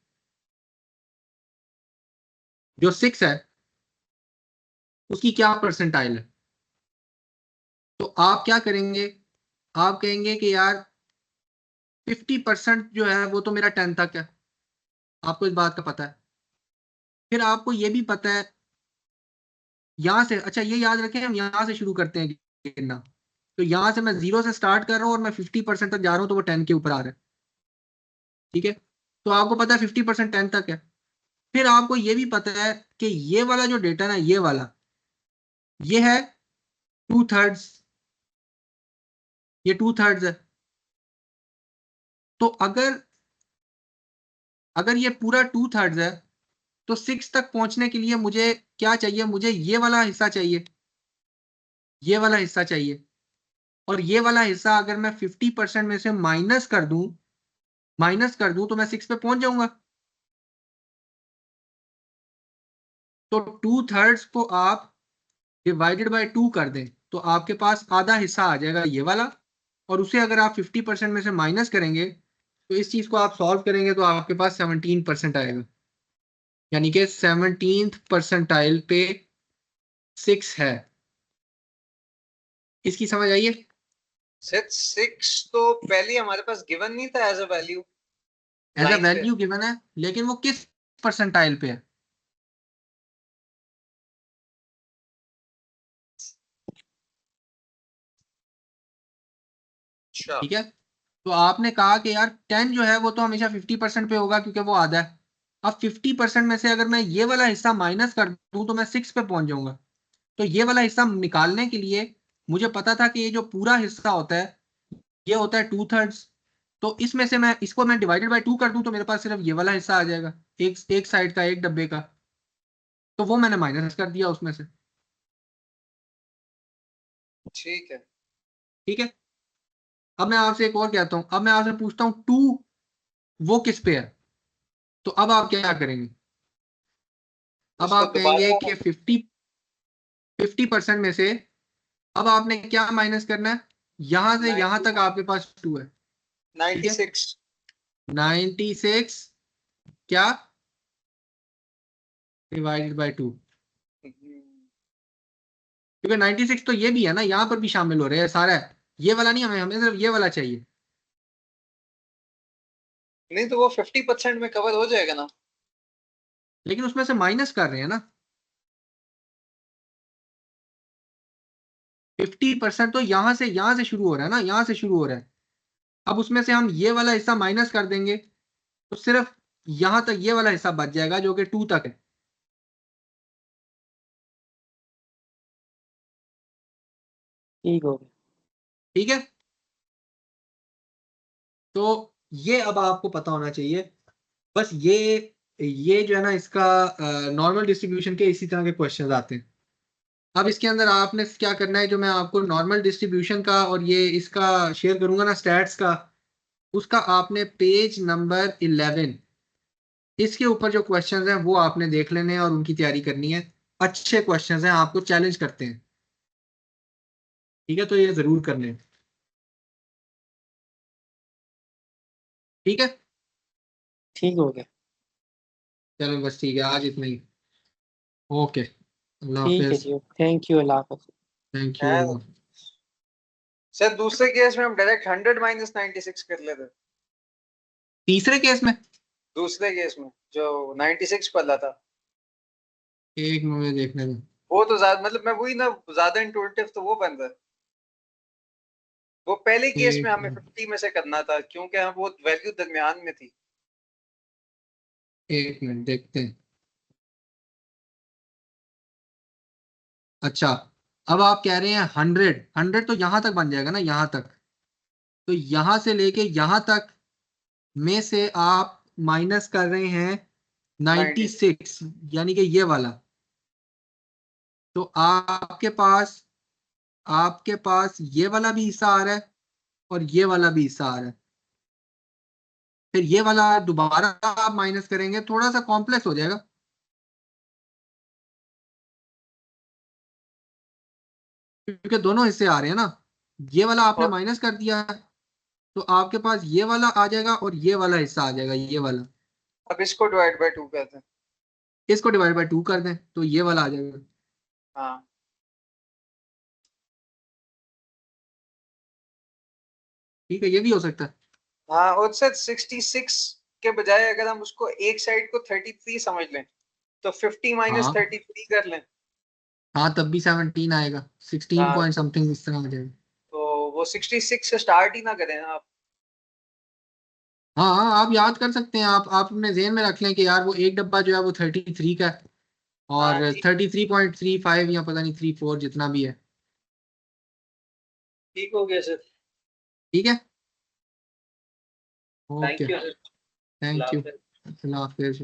Speaker 1: जो 6 है उसकी क्या परसेंटाइल है। तो आप क्या करेंगे, आप कहेंगे कि यार 50% जो है वो तो मेरा 10 तक है, आपको इस बात का पता है। फिर आपको ये भी पता है यहां से, अच्छा ये याद रखें हम यहां से शुरू करते हैं गिनना, तो यहां से मैं 0 से स्टार्ट कर रहा हूं और मैं 50% तक जा रहा हूं, तो वो 10 के ऊपर आ रहा है। ठीक है, तो आपको पता है 50% 10 तक है। फिर आपको ये भी पता है कि ये वाला जो डेटा ना, ये वाला, ये है 2/3, ये 2/3 है। तो अगर अगर ये पूरा 2/3 है, तो 6 तक पहुंचने के लिए मुझे क्या चाहिए, मुझे ये वाला हिस्सा चाहिए, ये वाला हिस्सा चाहिए। और ये वाला हिस्सा अगर मैं 50% में से माइनस कर दूं तो मैं 6 पे पहुंच जाऊंगा। तो 2/3 को आप डिवाइडेड बाय 2 कर दें, तो आपके पास आधा हिस्सा आ जाएगा ये वाला, और उसे अगर आप 50% में से माइनस करेंगे, तो इस चीज को आप सॉल्व करेंगे तो आपके पास 17% आएगा, यानी कि 17th परसेंटाइल पे 6 है। इसकी समझ आइए?
Speaker 3: सर 6 तो पहले हमारे पास गिवन नहीं था as a value
Speaker 1: as a
Speaker 3: line पे।
Speaker 1: वैल्यू गिवन है, लेकिन वो किस परसेंटाइल पे है?
Speaker 3: अच्छा।
Speaker 1: ठीक है, तो आपने कहा कि यार 10 जो है वो तो हमेशा 50% पे होगा क्योंकि वो आधा है। अब 50% में से अगर मैं ये वाला हिस्सा माइनस कर दूं तो मैं 6 पे पहुंच जाऊंगा। तो ये वाला हिस्सा निकालने के लिए मुझे पता था कि ये जो पूरा हिस्सा होता है ये होता है 2/3। तो इसमें से मैं इसको मैं डिवाइडेड बाय 2 कर दूं तो मेरे पास सिर्फ ये वाला हिस्सा आ जाएगा, एक एक साइड का, एक डब्बे का। तो वो मैंने माइनस कर दिया उसमें से।
Speaker 3: ठीक है।
Speaker 1: ठीक है, अब मैं आपसे एक और कहता हूं, अब मैं आपसे पूछता हूं 2 वो किस पे है। तो अब आप क्या करेंगे? अब
Speaker 3: उसको
Speaker 1: आप कहेंगे
Speaker 3: दोबारा
Speaker 1: कि 50% में से अब आपने क्या माइनस करना है, यहां से यहां
Speaker 3: 90
Speaker 1: तक आपके पास 2 है। ठीक है,
Speaker 3: 96।
Speaker 1: 96 क्या डिवाइडेड बाय 2, क्योंकि 96 तो ये भी है ना, यहां पर भी शामिल हो रहे हैं सारा है। ये वाला नहीं, हमें हमें सिर्फ ये वाला चाहिए।
Speaker 3: नहीं तो वो 50% में कवर हो जाएगा ना।
Speaker 1: लेकिन उसमें से माइनस कर रहे हैं ना, 50% तो यहां से शुरू हो रहा है ना, यहां से शुरू हो रहा है। अब उसमें से हम ये वाला हिस्सा माइनस कर देंगे तो सिर्फ यहां तक ये वाला हिस्सा बच जाएगा जो कि 2 तक है।
Speaker 2: ठीक हो गया।
Speaker 1: ठीक है, तो ये अब आपको पता होना चाहिए। बस ये जो है ना, इसका नॉर्मल डिस्ट्रीब्यूशन के इसी तरह के क्वेश्चंस आते हैं। अब इसके अंदर आपने क्या करना है, जो मैं आपको नॉर्मल डिस्ट्रीब्यूशन का और ये इसका शेयर करूंगा ना, स्टैट्स का, उसका आपने पेज नंबर 11 इसके ऊपर जो क्वेश्चंस हैं वो आपने देख लेने हैं और उनकी तैयारी करनी है। अच्छे क्वेश्चंस हैं, आपको चैलेंज करते हैं। ठीक है, तो ये जरूर करने हैं। ठीक है,
Speaker 2: ठीक हो गया।
Speaker 1: चलो बस ठीक है, आज इतना ही। ओके, अल्लाह
Speaker 2: ठीक है
Speaker 1: हाफिज।
Speaker 2: जी, थैंक यू, अल्लाह हाफ़िज़।
Speaker 1: थैंक
Speaker 3: है।
Speaker 1: यू।
Speaker 3: सर दूसरे केस में हम डायरेक्ट 100 माइनस 96 कर लेते।
Speaker 1: तीसरे केस में
Speaker 3: दूसरे केस में जो 96 पहला था,
Speaker 1: एक मिनट देखने दो।
Speaker 3: वो तो ज्यादा, मतलब मैं वही ना, ज्यादा इंटुइटिव तो वो बन रहा है। वो पहले केस में
Speaker 1: एक
Speaker 3: हमें
Speaker 1: मिनट
Speaker 3: 50 में से करना था क्योंकि हम वो वैल्यू दरमियान में थी।
Speaker 1: एक मिनट देखते हैं। अच्छा, अब आप कह रहे हैं 100 तो यहां तक बन जाएगा ना, यहां तक। तो यहां से लेके यहां तक में से आप माइनस कर रहे हैं
Speaker 3: 96।
Speaker 1: 96, यानी कि ये वाला। तो आपके पास ये वाला भी हिस्सा आ रहा है और ये वाला भी हिस्सा आ रहा है। फिर ये वाला दोबारा आप माइनस करेंगे, थोड़ा सा कॉम्प्लेक्स हो जाएगा, क्योंकि दोनों हिस्से आ रहे हैं ना। ये वाला आपने
Speaker 3: और
Speaker 1: माइनस कर दिया है, तो आपके पास ये वाला आ जाएगा और ये वाला हिस्सा आ जाएगा, ये वाला।
Speaker 3: अब इसको डिवाइड बाय 2 कहते हैं।
Speaker 1: इसको डिवाइड बाय 2 कर दें तो ये वाला आ जाएगा।
Speaker 3: हाँ
Speaker 1: ठीक है, ये भी हो सकता है।
Speaker 3: हाँ, और सर 66 के बजाय अगर हम उसको एक साइड को 33 समझ लें तो 50 माइनस
Speaker 1: हाँ
Speaker 3: 33 कर लें।
Speaker 1: हाँ, तब भी 17 आएगा, 16
Speaker 3: हाँ,
Speaker 1: पॉइंट समथिंग इस तरह आ जाएगा।
Speaker 3: तो वो 66 से स्टार्ट ही ना करें आप।
Speaker 1: हाँ हाँ, आप याद कर सकते हैं, आप अपने जेहन में रख लें कि यार वो एक डब्बा जो है वो 33 का है,
Speaker 3: हाँ
Speaker 1: और
Speaker 3: ठीक।
Speaker 1: 33.35 या पता नहीं 34 जितना भी है।
Speaker 3: ठीक हो गया सर।
Speaker 1: ठीक है, okay,
Speaker 3: thank you sir.
Speaker 1: Thank you.
Speaker 3: अल्लाह हाफिज़।
Speaker 1: अल्लाह हाफिज़।